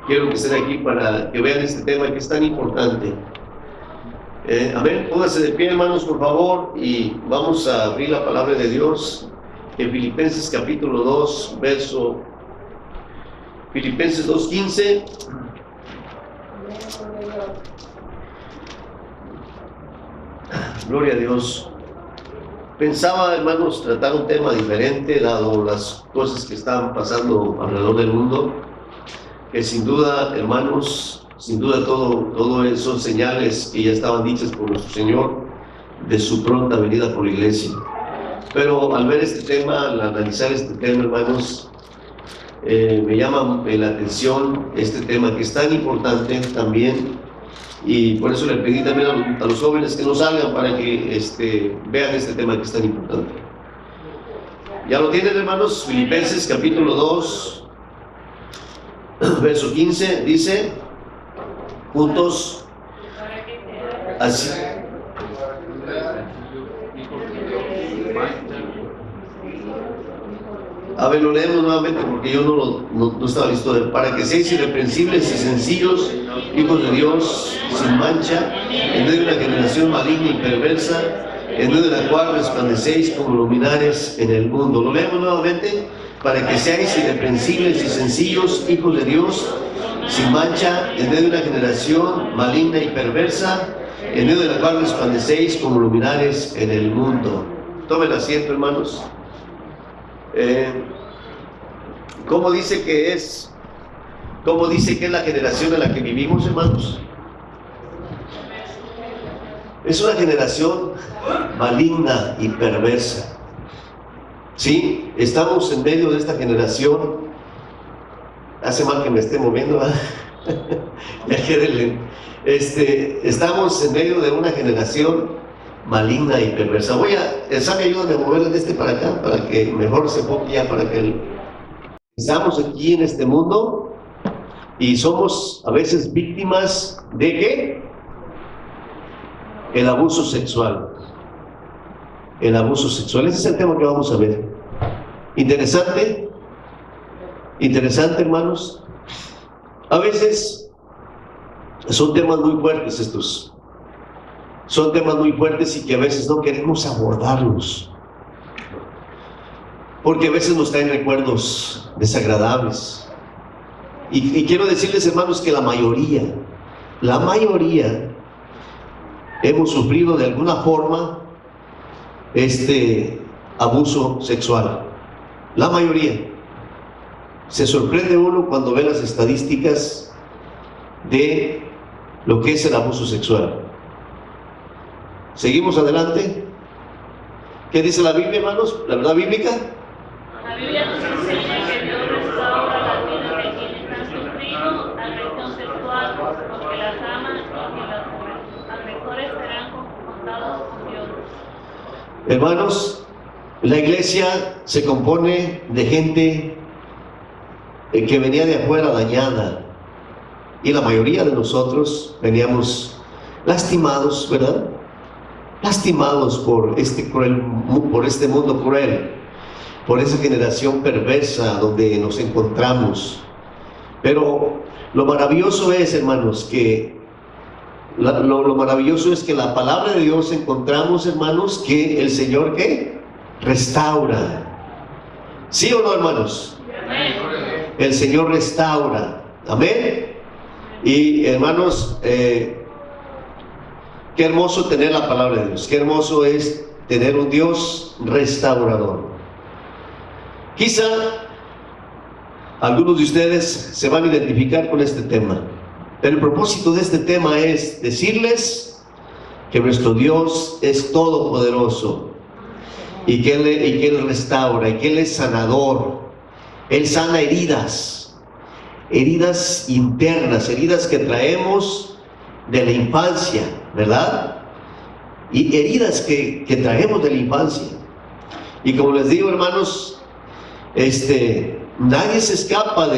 quiero que estén aquí para que vean este tema que es tan importante. Amén. Pónganse de pie, hermanos, por favor, y vamos a abrir la palabra de Dios en Filipenses capítulo 2, Filipenses 2:15. Gloria a Dios. Pensaba, hermanos, tratar un tema diferente, dado las cosas que están pasando alrededor del mundo, que sin duda, hermanos, sin duda todo eso son señales que ya estaban dichas por nuestro Señor de su pronta venida por la iglesia. Pero al ver este tema, al analizar este tema, hermanos, me llama la atención este tema que es tan importante también, y por eso le pedí también a los jóvenes que no salgan para que vean este tema que es tan importante. ¿Ya lo tienen, hermanos? Filipenses capítulo 2, verso 15, dice, juntos, así. A ver, lo leemos nuevamente porque yo no estaba listo. Para que seáis irreprensibles y sencillos, hijos de Dios, sin mancha, en medio de una generación maligna y perversa, en medio de la cual resplandecéis como luminares en el mundo. Lo leemos nuevamente. Para que seáis irreprensibles y sencillos, hijos de Dios, sin mancha, en medio de una generación maligna y perversa, en medio de la cual resplandecéis como luminares en el mundo. Tomen asiento, hermanos. ¿Cómo dice que es la generación en la que vivimos, hermanos? Es una generación maligna y perversa. Sí, estamos en medio de esta generación. Hace mal que me esté moviendo, ¿verdad? Ya quédenle. Estamos en medio de una generación maligna y perversa. Sabe, ayúdame a moverle para acá, para que mejor se ponga ya, para que estamos aquí en este mundo y somos a veces víctimas de ¿qué? El abuso sexual. El abuso sexual. Ese es el tema que vamos a ver. Interesante, hermanos. A veces son temas muy fuertes estos. Son temas muy fuertes y que a veces no queremos abordarlos, porque a veces nos traen recuerdos desagradables. Y quiero decirles, hermanos, que la mayoría hemos sufrido de alguna forma abuso sexual. La mayoría. Se sorprende uno cuando ve las estadísticas de lo que es el abuso sexual. Seguimos adelante. ¿Qué dice la Biblia, hermanos? ¿La verdad bíblica? La Biblia nos enseña que Dios restaura la vida de quienes han sufrido agresión sexual, porque las aman y que los agresores serán confrontados con Dios. Hermanos, la iglesia se compone de gente que venía de afuera dañada, y la mayoría de nosotros veníamos lastimados, ¿verdad? Lastimados por este mundo cruel, por esa generación perversa donde nos encontramos. Pero lo maravilloso es, hermanos, que lo maravilloso es que la palabra de Dios encontramos, hermanos, que el Señor ¿qué? Restaura. ¿Sí o no, hermanos? Amén. El Señor restaura. Amén. Y hermanos, qué hermoso tener la palabra de Dios, qué hermoso es tener un Dios restaurador. Quizá algunos de ustedes se van a identificar con este tema, pero el propósito de este tema es decirles que nuestro Dios es todopoderoso y que Él restaura, y que Él es sanador. Él sana heridas internas, heridas que traemos de la infancia, ¿verdad? Y heridas que traemos de la infancia. Y como les digo, hermanos, nadie se escapa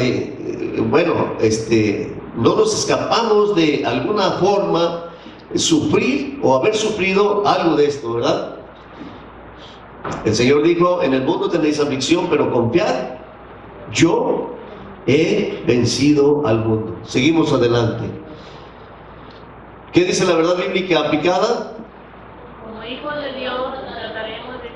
no nos escapamos de alguna forma sufrir o haber sufrido algo de esto, ¿verdad? El Señor dijo, en el mundo tenéis aflicción, pero confiad, yo He vencido al mundo. Seguimos adelante. ¿Qué dice la verdad bíblica aplicada? Como hijos de Dios trataremos de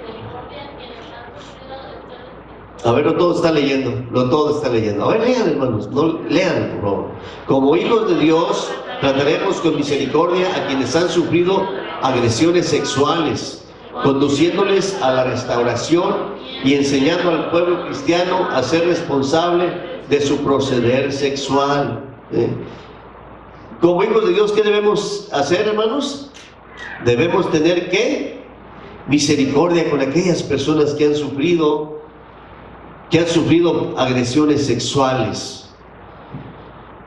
A ver, no todo está leyendo, no todo está leyendo. A ver, lean, hermanos, no, lean, por favor. Como hijos de Dios, trataremos con misericordia a quienes han sufrido agresiones sexuales, conduciéndoles a la restauración y enseñando al pueblo cristiano a ser responsable de su proceder sexual. Como hijos de Dios, ¿qué debemos hacer, hermanos? Debemos tener, ¿qué? Misericordia con aquellas personas que han sufrido agresiones sexuales.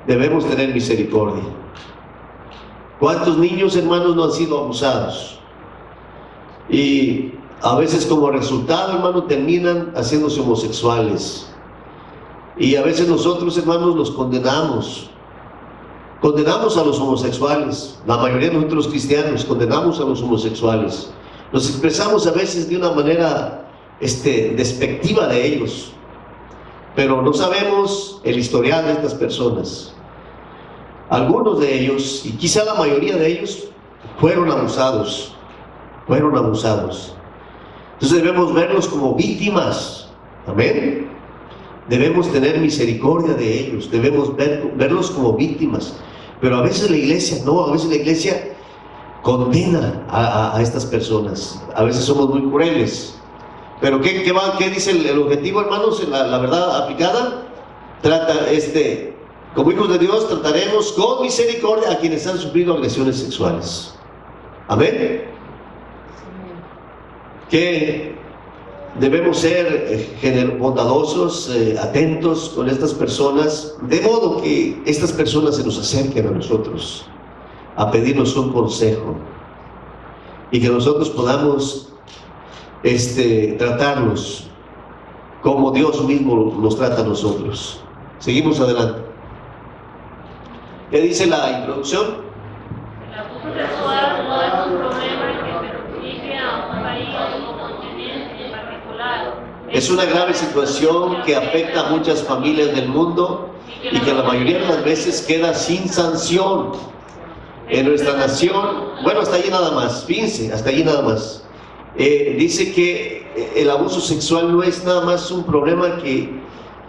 Debemos tener misericordia. ¿Cuántos niños, hermanos, no han sido abusados? Y a veces como resultado, hermano, terminan haciéndose homosexuales. Y a veces nosotros, hermanos, los condenamos. Condenamos a los homosexuales. La mayoría de nosotros los cristianos condenamos a los homosexuales. Nos expresamos a veces de una manera despectiva de ellos, pero no sabemos el historial de estas personas. Algunos de ellos, y quizá la mayoría de ellos, fueron abusados. Entonces debemos verlos como víctimas. Amén. Debemos tener misericordia de ellos, debemos verlos como víctimas. Pero a veces la iglesia no, a veces la iglesia condena a estas personas. A veces somos muy crueles. Pero ¿qué dice el objetivo, hermanos? La verdad aplicada como hijos de Dios trataremos con misericordia a quienes han sufrido agresiones sexuales. Amén. Que debemos ser bondadosos, atentos con estas personas, de modo que estas personas se nos acerquen a nosotros a pedirnos un consejo y que nosotros podamos tratarlos como Dios mismo nos trata a nosotros. Seguimos adelante. ¿Qué dice la introducción? El abuso sexual no es un problema que se dirige a un país o continente en particular. Es una grave situación que afecta a muchas familias del mundo y que la mayoría de las veces queda sin sanción. En nuestra nación, bueno, hasta allí nada más, fíjense, hasta allí nada más. Dice que el abuso sexual no es nada más un problema que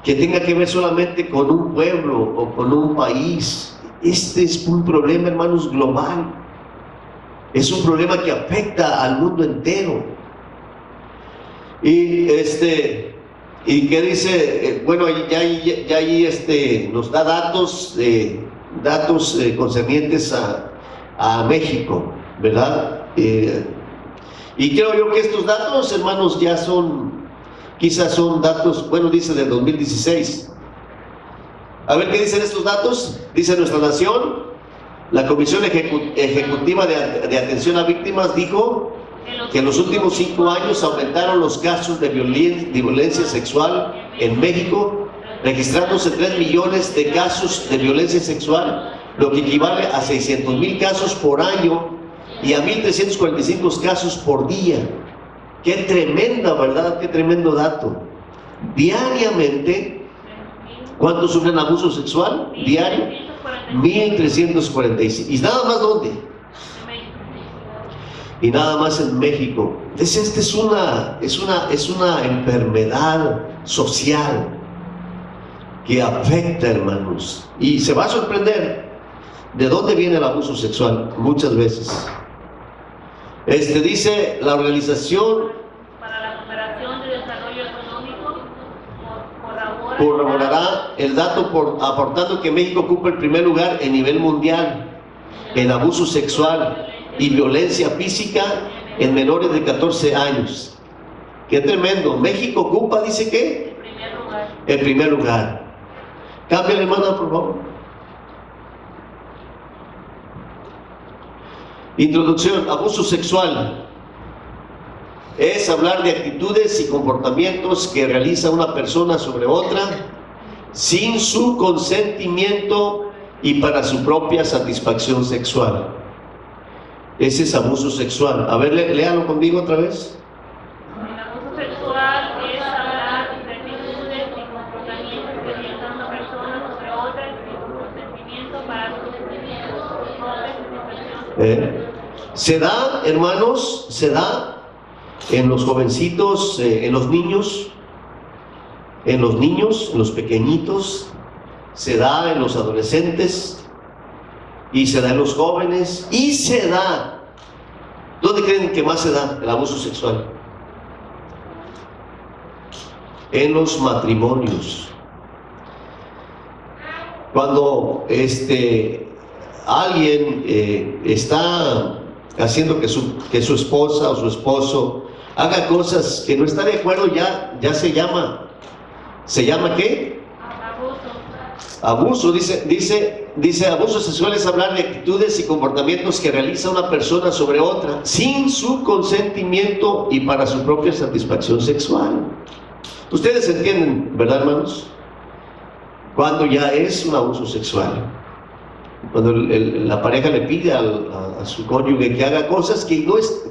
tenga que ver solamente con un pueblo o con un país. Este es un problema, hermanos, global. Es un problema que afecta al mundo entero. Y qué dice, bueno, ya ahí nos da datos concernientes a México, ¿verdad? Y creo yo que estos datos, hermanos, quizás son datos, bueno, dice del 2016. A ver qué dicen estos datos. Dice nuestra nación, la Comisión Ejecutiva de Atención a Víctimas dijo que en los últimos 5 años aumentaron los casos de violencia sexual en México, registrándose 3 millones de casos de violencia sexual, lo que equivale a 600,000 casos por año y a 1,345 casos por día. Qué tremenda, ¿verdad? Qué tremendo dato. Diariamente, ¿cuántos sufren abuso sexual? Diario, 1,345. ¿Y nada más dónde? Y nada más en México. Entonces, es una enfermedad social que afecta, hermanos. Y se va a sorprender de dónde viene el abuso sexual muchas veces. Dice la Organización para la Cooperación de Desarrollo Económico corroborará el dato aportando que México ocupa el primer lugar en nivel mundial en abuso sexual y violencia física en menores de 14 años. Qué tremendo. México ocupa, dice que el primer lugar. Cámbiale, hermana, por favor. Introducción. Abuso sexual es hablar de actitudes y comportamientos que realiza una persona sobre otra sin su consentimiento y para su propia satisfacción sexual. Ese es abuso sexual. A ver, léalo conmigo otra vez. El abuso sexual es hablar de actitudes y comportamientos que realiza una persona Se da, hermanos, se da en los jovencitos, en los niños, en los pequeñitos, se da en los adolescentes, y se da en los jóvenes, y se da. ¿Dónde creen que más se da el abuso sexual? En los matrimonios. Cuando alguien está haciendo que su esposa o su esposo haga cosas que no está de acuerdo, ya se llama ¿qué? Abuso. Dice abuso sexual es hablar de actitudes y comportamientos que realiza una persona sobre otra sin su consentimiento y para su propia satisfacción sexual. Ustedes entienden, ¿verdad, hermanos? Cuando ya es un abuso sexual, cuando la pareja le pide a su cónyuge que haga cosas que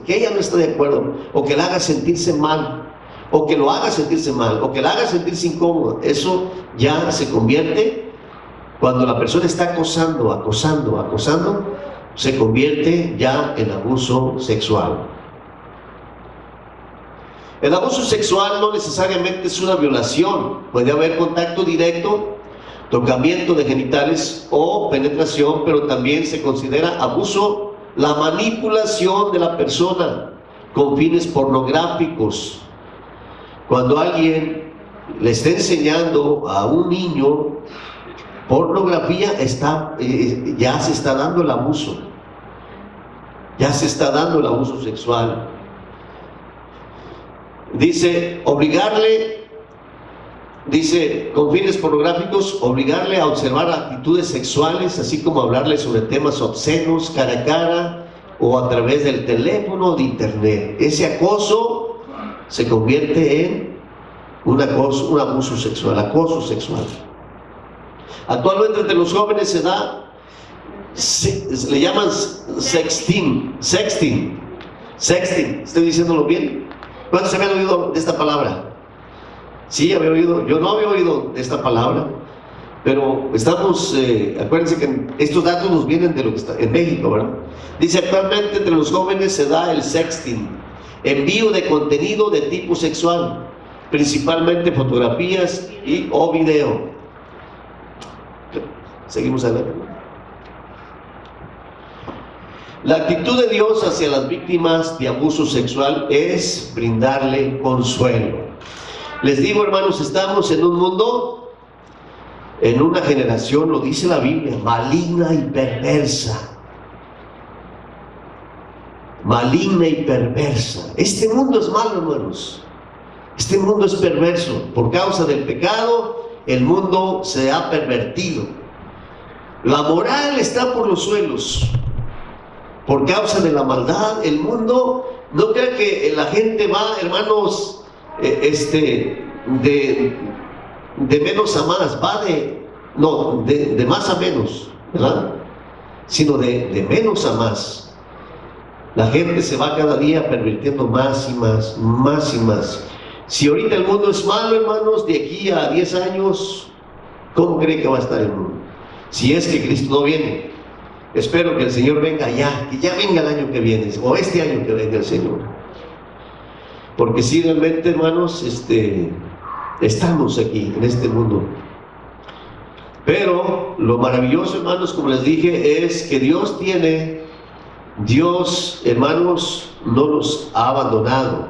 ella no está de acuerdo, o que la haga sentirse mal, o que lo haga sentirse mal, o que la haga sentirse incómodo, eso ya se convierte, cuando la persona está acosando, se convierte ya en abuso sexual. El abuso sexual no necesariamente es una violación, puede haber contacto directo, tocamiento de genitales o penetración, pero también se considera abuso la manipulación de la persona con fines pornográficos. Cuando alguien le está enseñando a un niño pornografía, ya se está dando el abuso, ya se está dando el abuso sexual. Dice, con fines pornográficos, obligarle a observar actitudes sexuales, así como hablarle sobre temas obscenos, cara a cara, o a través del teléfono o de internet. Ese acoso se convierte en un abuso sexual, acoso sexual. Actualmente entre los jóvenes se da, le llaman sexting. ¿Estoy diciéndolo bien? ¿Cuántos habían oído de esta palabra? Sí, había oído. Yo no había oído de esta palabra, pero estamos, acuérdense que estos datos nos vienen de lo que está en México, ¿verdad? Dice, actualmente entre los jóvenes se da el sexting, envío de contenido de tipo sexual, principalmente fotografías o video. Seguimos adelante. La actitud de Dios hacia las víctimas de abuso sexual es brindarle consuelo. Les digo, hermanos, estamos en un mundo, en una generación, lo dice la Biblia, maligna y perversa. Maligna y perversa. Este mundo es malo, hermanos. Este mundo es perverso. Por causa del pecado, el mundo se ha pervertido. La moral está por los suelos. Por causa de la maldad, el mundo, no crea que la gente va, hermanos, de menos a más, va de más a menos, ¿verdad? Sino de menos a más. La gente se va cada día pervirtiendo más y más, más y más. Si ahorita el mundo es malo, hermanos, de aquí a 10 años, ¿cómo cree que va a estar el mundo? Si es que Cristo no viene. Espero que el Señor venga ya, que ya venga el año que viene, o este año que venga el Señor. Porque si realmente, hermanos, estamos aquí, en este mundo. Pero lo maravilloso, hermanos, como les dije, es que Dios, hermanos, no nos ha abandonado.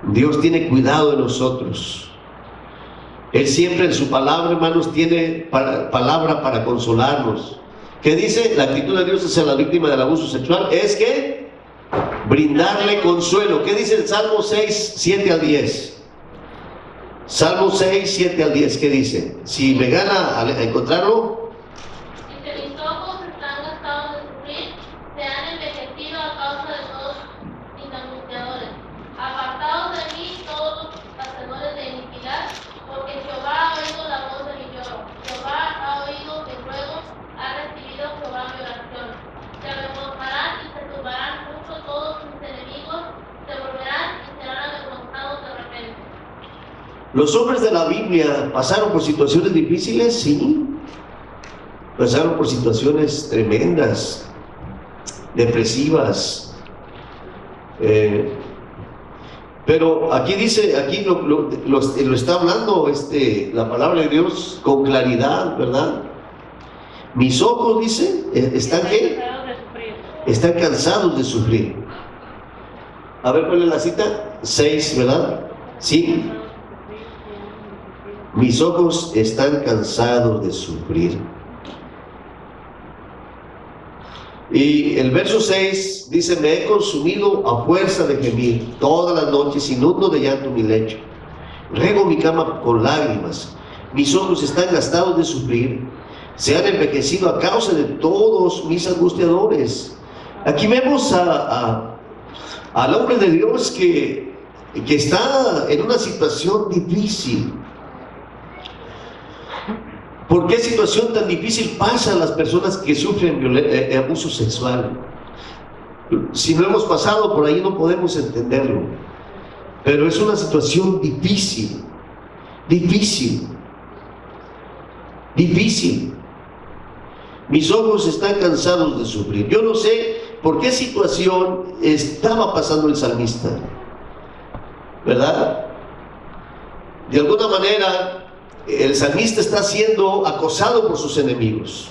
Dios tiene cuidado de nosotros. Él siempre en su palabra, hermanos, tiene palabra para consolarnos. ¿Qué dice? La actitud de Dios hacia la víctima del abuso sexual es que brindarle consuelo. ¿Qué dice el Salmo 6, 7 al 10? Salmo 6, 7 al 10, ¿qué dice? Si me gana a encontrarlo. Dice, mis ojos están gastados de sufrir, se han envejecido a causa de todos mis angustiadores. Apartados de mí todos los hacedores de iniquidad, porque Jehová ha oído la voz de mi lloro. Jehová ha oído mi ruego, ha recibido Jehová mi oración. Se avergonzarán y se turbarán mucho todos mis enemigos, se volverán y serán avergonzados de repente. Los hombres de la Biblia pasaron por situaciones difíciles, sí. Pasaron por situaciones tremendas. depresivas. Pero aquí dice, aquí lo está hablando la palabra de Dios con claridad, ¿verdad? Mis ojos, dice, ¿están qué? Están cansados de sufrir. A ver, ¿cuál es la cita? 6, ¿verdad? Sí. Mis ojos están cansados de sufrir. Y el verso 6 dice: me he consumido a fuerza de gemir, todas las noches inundo de llanto mi lecho, rego mi cama con lágrimas, mis ojos están gastados de sufrir, se han envejecido a causa de todos mis angustiadores. Aquí vemos al hombre de Dios que está en una situación difícil. ¿Por qué situación tan difícil pasan las personas que sufren abuso sexual? Si no hemos pasado por ahí no podemos entenderlo. Pero es una situación difícil, difícil, difícil. Mis ojos están cansados de sufrir. Yo no sé por qué situación estaba pasando el salmista, ¿verdad? De alguna manera el salmista está siendo acosado por sus enemigos.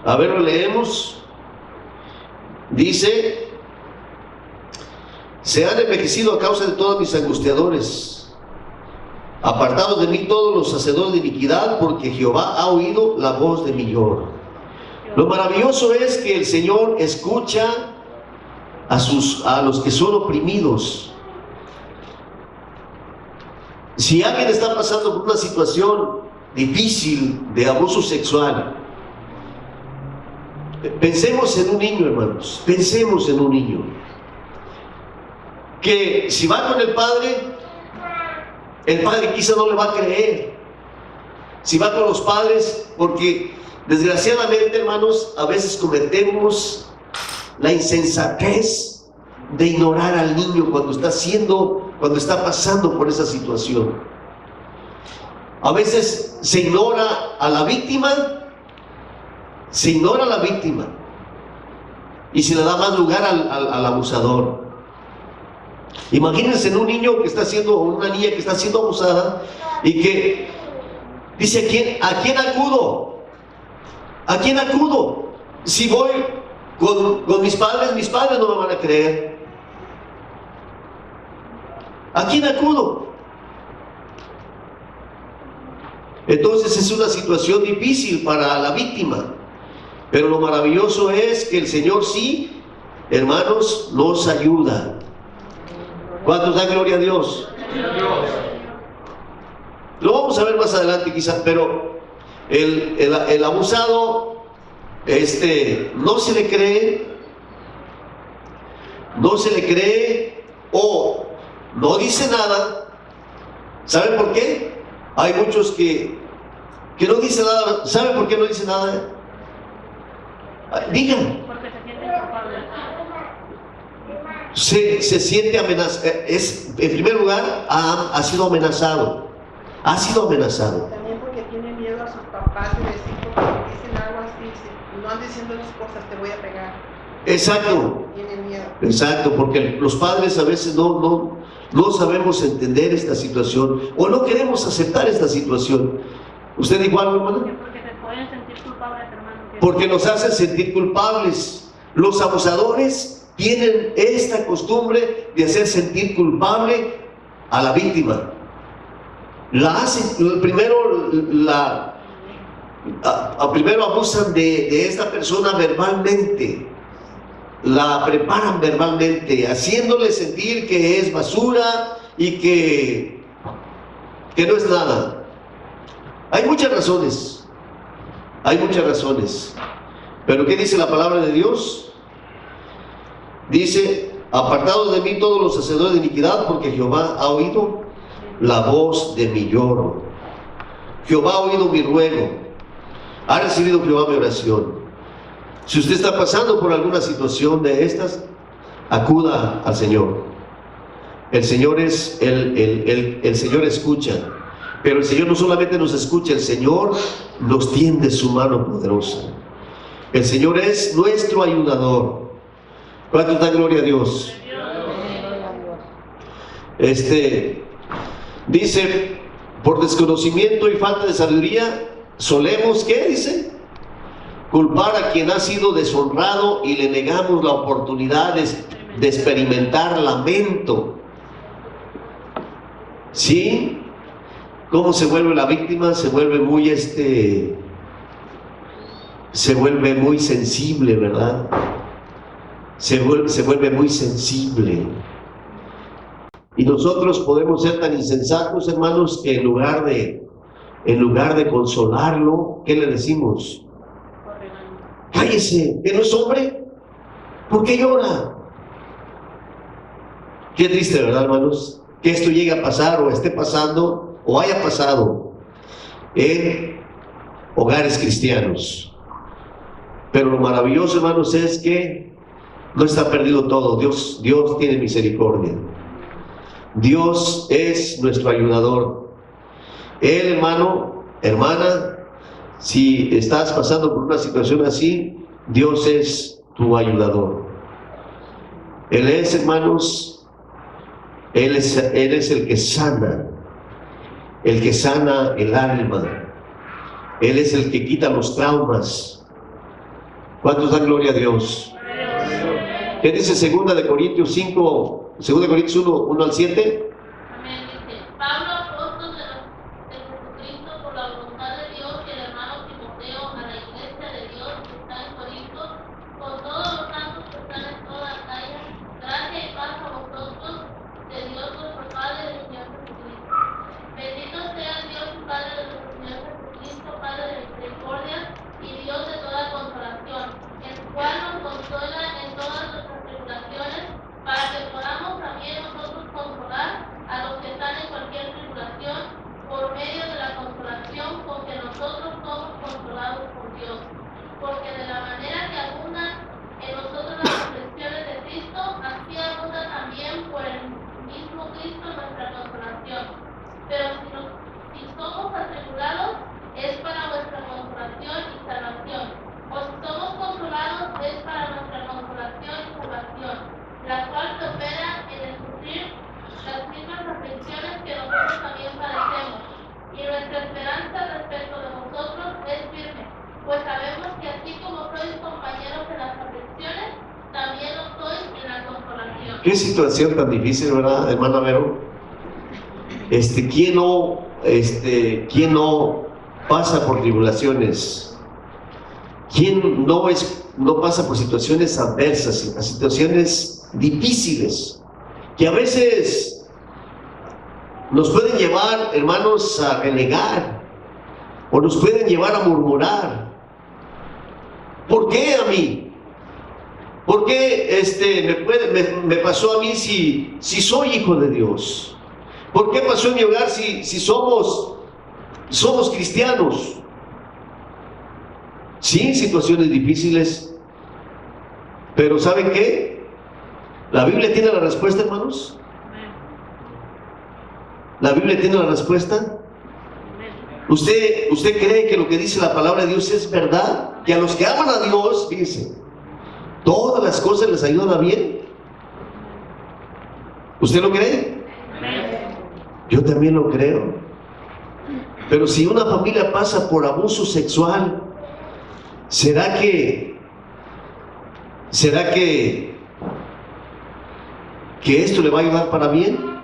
A ver, lo leemos. Dice: se han envejecido a causa de todos mis angustiadores, apartados de mí todos los hacedores de iniquidad, porque Jehová ha oído la voz de mi lloro. Lo maravilloso es que el Señor escucha a los que son oprimidos. Si alguien está pasando por una situación difícil de abuso sexual, pensemos en un niño, hermanos, pensemos en un niño que si va con el padre quizá no le va a creer. Si va con los padres, porque desgraciadamente, hermanos, a veces cometemos la insensatez de ignorar al niño cuando está pasando por esa situación. A veces se ignora a la víctima, y se le da más lugar al abusador. Imagínense en un niño que está siendo, o una niña que está siendo abusada, y que dice: ¿a quién acudo? ¿A quién acudo? Si voy con mis padres no me van a creer. ¿A quién acudo? Entonces es una situación difícil para la víctima, pero lo maravilloso es que el Señor sí, hermanos, nos ayuda. ¿Cuántos dan gloria a Dios? Lo vamos a ver más adelante quizás, pero el abusado no se le cree o no dice nada. ¿Saben por qué? Hay muchos que no dicen nada. ¿Saben por qué no dicen nada? Digan. Porque se sienten culpables. Se siente amenazado. En primer lugar, ha sido amenazado. Ha sido amenazado. También porque tiene miedo a sus papás de decir, porque dicen algo así, no andes diciendo las cosas, te voy a pegar. Exacto. Tienen miedo. Exacto, porque los padres a veces no sabemos entender esta situación o no queremos aceptar esta situación. ¿Usted igual, hermano? Porque te pueden sentir culpables, hermano. Porque nos hacen sentir culpables. Los abusadores tienen esta costumbre de hacer sentir culpable a la víctima. La hacen, primero abusan de esta persona verbalmente. La preparan verbalmente, haciéndole sentir que es basura y que no es nada. Hay muchas razones, pero ¿qué dice la palabra de Dios? Dice: apartados de mí todos los hacedores de iniquidad, porque Jehová ha oído la voz de mi lloro. Jehová ha oído mi ruego, ha recibido Jehová mi oración. Si usted está pasando por alguna situación de estas, acuda al Señor. El Señor el Señor escucha, pero el Señor no solamente nos escucha, el Señor nos tiende su mano poderosa. El Señor es nuestro ayudador. ¿Cuánto da gloria a Dios? Dice, por desconocimiento y falta de sabiduría, solemos, ¿qué dice? Culpar a quien ha sido deshonrado y le negamos la oportunidad de experimentar lamento. ¿Sí? ¿Cómo se vuelve la víctima? Se vuelve muy sensible, ¿verdad? Se vuelve muy sensible. Y nosotros podemos ser tan insensatos, hermanos, que en lugar de consolarlo, ¿qué le decimos? Cállese, que no es hombre. ¿Por qué llora? Qué triste, ¿verdad, hermanos? Que esto llegue a pasar o esté pasando o haya pasado en hogares cristianos. Pero lo maravilloso, hermanos, es que no está perdido todo. Dios tiene misericordia. Dios es nuestro ayudador. Él, hermano, hermana, si estás pasando por una situación así, Dios es tu ayudador. Él es, hermanos, Él es el que sana el alma. Él es el que quita los traumas. ¿Cuántos dan gloria a Dios? ¿Qué dice 2 Corintios 5, 2 Corintios 1 al 7? Amén. Dice, Pablo, apóstol de Jesucristo, por la voluntad de Dios, y el hermano Timoteo, a la iglesia de Dios que está en Corinto, con todos los santos que están en toda Acaya, gracia y paz a vosotros, de Dios nuestro Padre y del Señor Jesucristo. Bendito sea Dios y Padre de nuestro Señor Jesucristo, Padre de misericordia y Dios de toda consolación, el cual nos consuela en todas nuestras tribulaciones, para que podamos también nosotros consolar a los que están en cualquier tribulación, por medio de la consolación con que nosotros somos consolados por Dios. Porque de la manera que abundan en nosotros las aflicciones de Cristo, así abunda también por el mismo Cristo nuestra consolación. Pero si somos atribulados, es para vuestra consolación y salvación. O si somos consolados, es para nuestra consolación y salvación, la cual se opera en el sufrir las mismas aflicciones que nosotros también padecemos. Y nuestra esperanza respecto de vosotros es firme, pues sabemos que así como sois compañeros en las aflicciones, también lo sois en la consolación. Qué situación tan difícil, ¿verdad, hermana Vero? ¿Quién no pasa por tribulaciones? ¿Quién no pasa por situaciones adversas, situaciones difíciles, que a veces nos pueden llevar, hermanos, a renegar, o nos pueden llevar a murmurar? ¿Por qué a mí? ¿Por qué me pasó a mí si soy hijo de Dios? ¿Por qué pasó en mi hogar si somos cristianos? Sí, situaciones difíciles, pero ¿saben qué? ¿La Biblia tiene la respuesta, hermanos? ¿La Biblia tiene la respuesta? ¿Usted cree que lo que dice la palabra de Dios es verdad? Que a los que aman a Dios, fíjense, todas las cosas les ayudan a bien. ¿Usted lo cree? Yo también lo creo. Pero si una familia pasa por abuso sexual, ¿será que esto le va a ayudar para bien?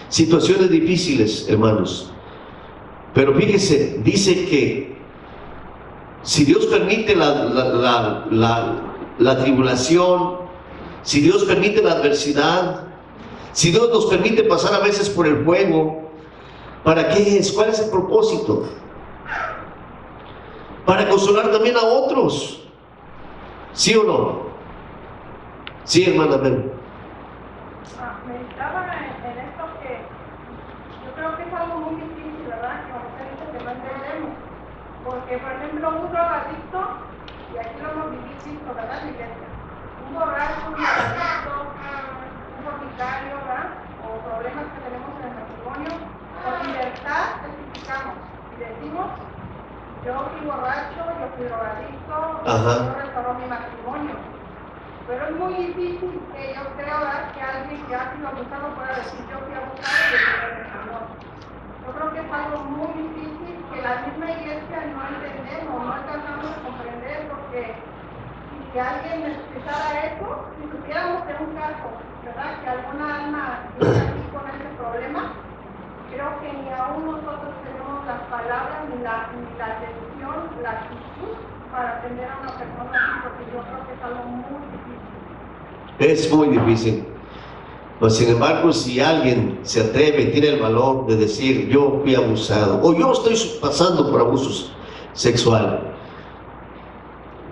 Situaciones difíciles, hermanos. Pero fíjese, dice que si Dios permite la tribulación, si Dios permite la adversidad, si Dios nos permite pasar a veces por el fuego, ¿para qué es? ¿Cuál es el propósito? Para consolar también a otros. ¿Sí o no? Sí, hermana, ven. Meditaba en esto que yo creo que es algo muy difícil, ¿verdad? Que como usted dice que no entendemos. Porque, por ejemplo, un drogadicto, y aquí lo hemos visto, ¿verdad? Un borracho, un drogadicto, un fornicario, ¿verdad? O problemas que tenemos en el matrimonio, con libertad testificamos y decimos yo fui borracho, yo fui drogadicto, Ajá. yo restauró mi matrimonio. Pero es muy difícil que yo creo que alguien que ha sido abusado pueda decir yo fui abusado y yo el amor. Yo creo que es algo muy difícil que la misma iglesia no entendemos, no alcanzamos a comprender, porque si alguien necesitara eso, si tuviéramos en un caso, ¿verdad? Que alguna alma viene aquí con ese problema, creo que ni aún nosotros tenemos las palabras, ni la atención, la actitud para atender a una persona así, porque yo creo que es algo muy difícil. Es muy difícil. Pues, sin embargo, si alguien se atreve, tiene el valor de decir yo fui abusado o yo estoy pasando por abusos sexual,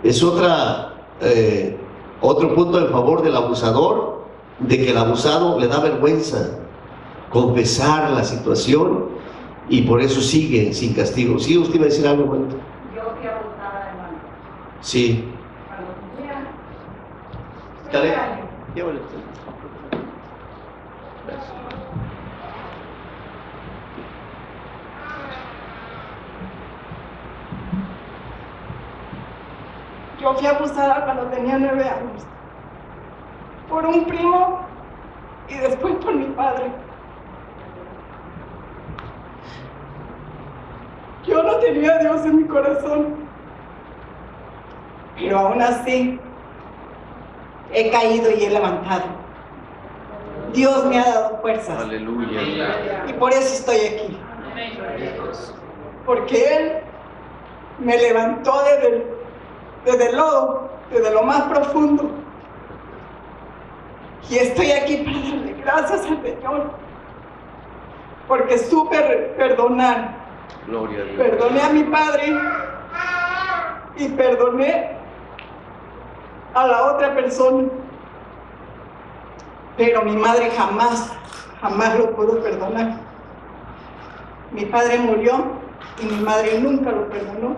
es otro punto en favor del abusador, de que el abusado le da vergüenza confesar la situación y por eso sigue sin castigo. ¿Sí usted iba a decir algo, hermano? Yo fui abusada, hermano. Sí. Cuando tenía Dale. 13 años. Llévale. Yo fui abusada cuando tenía 9 años por un primo y después por mi padre. Yo no tenía a Dios en mi corazón, pero aún así he caído y he levantado. Dios me ha dado fuerzas. Aleluya. Y por eso estoy aquí. Porque Él me levantó desde el lodo, desde lo más profundo. Y estoy aquí para darle gracias al Señor. Porque supe perdonar. Gloria a Dios. Perdoné a mi padre y perdoné a la otra persona. Pero mi madre jamás lo pudo perdonar. Mi padre murió y mi madre nunca lo perdonó.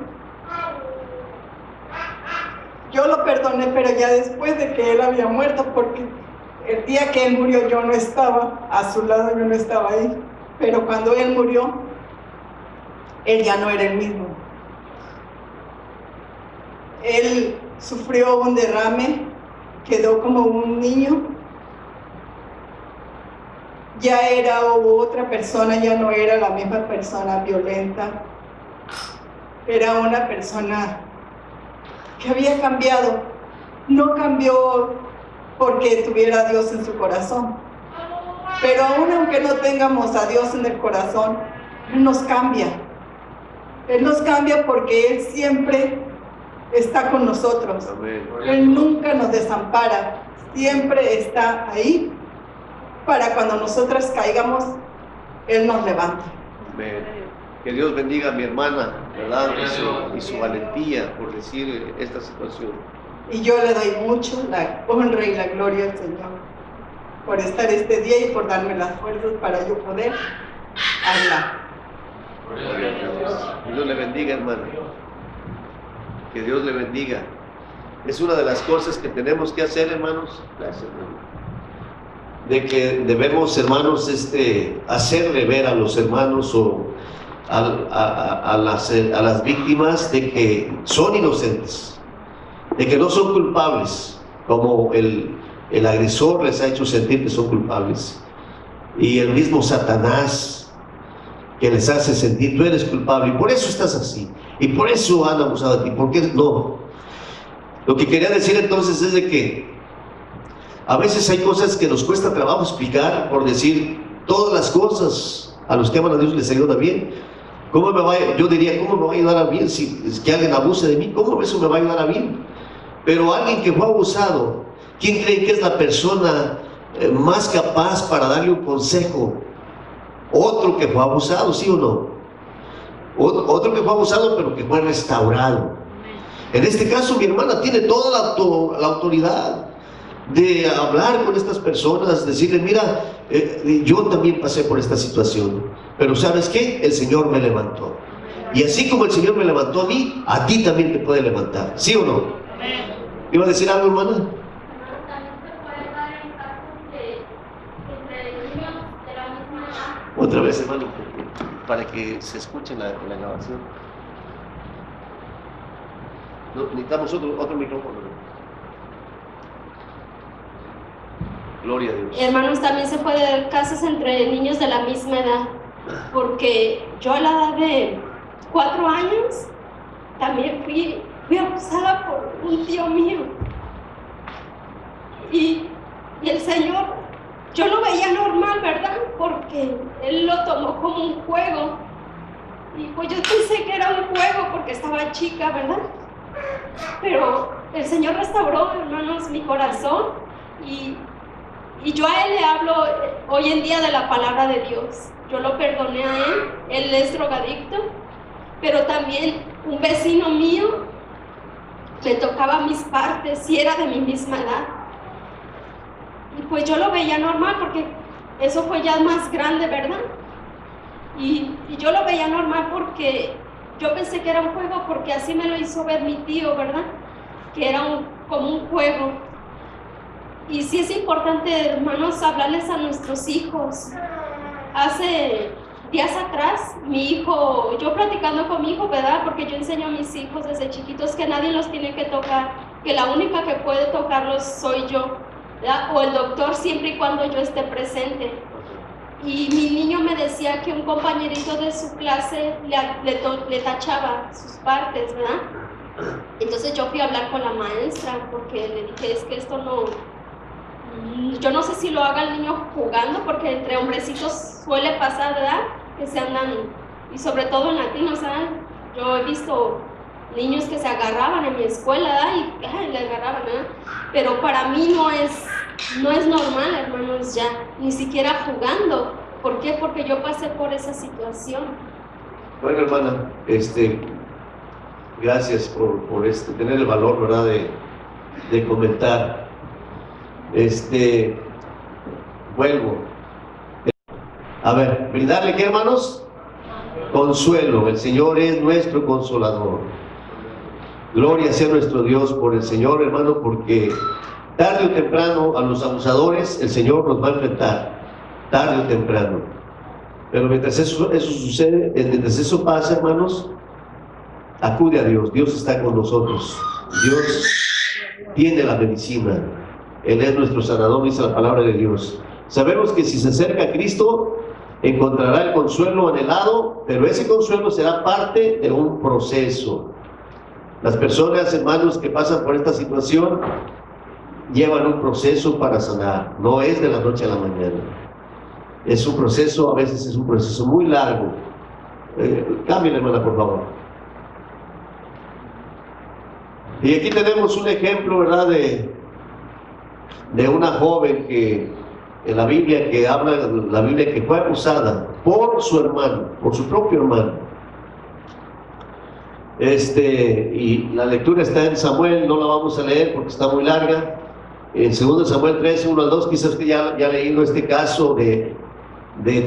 Yo lo perdoné, pero ya después de que él había muerto, porque el día que él murió yo no estaba a su lado, yo no estaba ahí. Pero cuando él murió, él ya no era el mismo. Él sufrió un derrame, quedó como un niño. Ya era otra persona, ya no era la misma persona violenta. Era una persona que había cambiado. No cambió porque tuviera a Dios en su corazón. Pero aún aunque no tengamos a Dios en el corazón, Él nos cambia. Él nos cambia porque Él siempre está con nosotros. Amén. Él nunca nos desampara. Siempre está ahí para cuando nosotras caigamos, Él nos levanta. Amén. Que Dios bendiga a mi hermana, ¿verdad? Y su valentía por decir esta situación. Y yo le doy mucho la honra y la gloria al Señor por estar este día y por darme las fuerzas para yo poder hablar. Gloria a Dios. Que Dios le bendiga, hermana. Que Dios le bendiga. Es una de las cosas que tenemos que hacer, hermanos. Gracias, hermano. De que debemos, hermanos, hacerle ver a los hermanos o a las víctimas de que son inocentes, de que no son culpables, como el agresor les ha hecho sentir que son culpables, y el mismo Satanás que les hace sentir tú eres culpable y por eso estás así y por eso han abusado de ti. ¿Por qué no? Lo que quería decir entonces es de que a veces hay cosas que nos cuesta trabajo explicar, por decir todas las cosas a los que aman a Dios les ayuda bien. Yo diría, ¿cómo me va a ayudar a bien si es que alguien abuse de mí? ¿Cómo eso me va a ayudar a bien? Pero alguien que fue abusado, ¿quién cree que es la persona más capaz para darle un consejo? Otro que fue abusado, ¿sí o no? Otro que fue abusado pero que fue restaurado. En este caso mi hermana tiene toda la autoridad de hablar con estas personas, decirle, mira, yo también pasé por esta situación, pero ¿sabes qué? El Señor me levantó. Y así como el Señor me levantó a mí, a ti también te puede levantar, ¿sí o no? ¿Iba a decir algo, hermana? También se puede dar en casos entre niños de la misma edad. Otra vez, hermano, para que se escuche la grabación. No, necesitamos otro micrófono. Gloria a Dios. Hermanos, también se puede dar casos entre niños de la misma edad, porque yo a la edad de 4 años también fui abusada por un tío mío. Y el Señor, yo lo veía normal, ¿verdad? Porque Él lo tomó como un juego. Y pues yo pensé que era un juego porque estaba chica, ¿verdad? Pero el Señor restauró, hermanos, mi corazón y yo a Él le hablo hoy en día de la palabra de Dios. Yo lo perdoné a Él es drogadicto, pero también un vecino mío le tocaba mis partes y era de mi misma edad. Y pues yo lo veía normal porque eso fue ya más grande, ¿verdad? Y yo lo veía normal porque yo pensé que era un juego, porque así me lo hizo ver mi tío, ¿verdad? Que era como un juego. Y sí es importante, hermanos, hablarles a nuestros hijos. Hace días atrás, yo platicando con mi hijo, ¿verdad? Porque yo enseño a mis hijos desde chiquitos que nadie los tiene que tocar, que la única que puede tocarlos soy yo, ¿verdad? O el doctor, siempre y cuando yo esté presente. Y mi niño me decía que un compañerito de su clase le tachaba sus partes, ¿verdad? Entonces yo fui a hablar con la maestra porque le dije, es que esto no, yo no sé si lo haga el niño jugando, porque entre hombrecitos suele pasar, ¿verdad? Que se andan, y sobre todo en latinos, ¿verdad? Yo he visto niños que se agarraban en mi escuela, ¿verdad? Y le agarraban, ¿verdad? Pero para mí no es normal, hermanos, ya, ni siquiera jugando. ¿Por qué? Porque yo pasé por esa situación. Bueno, hermana, gracias por tener el valor, ¿verdad?, de comentar. Vuelvo. A ver, brindarle, ¿qué, hermanos? Consuelo. El Señor es nuestro consolador. Gloria sea nuestro Dios por el Señor, hermano, porque tarde o temprano a los abusadores el Señor nos va a enfrentar, tarde o temprano. Pero mientras eso sucede, mientras eso pasa, hermanos, acude a Dios. Dios está con nosotros. Dios tiene la medicina. Él es nuestro sanador, dice la palabra de Dios. Sabemos que si se acerca a Cristo, encontrará el consuelo anhelado, pero ese consuelo será parte de un proceso. Las personas, hermanos, que pasan por esta situación llevan un proceso para sanar. No es de la noche a la mañana. Es un proceso, a veces es un proceso muy largo. Cámbiale, hermana, por favor. Y aquí tenemos un ejemplo, ¿verdad?, de una joven que en la Biblia, que habla, la Biblia, que fue acusada por su hermano, por su propio hermano. Y la lectura está en Samuel, no la vamos a leer porque está muy larga. En 2 Samuel 13, 1 al 2, quizás usted ya ha leído este caso de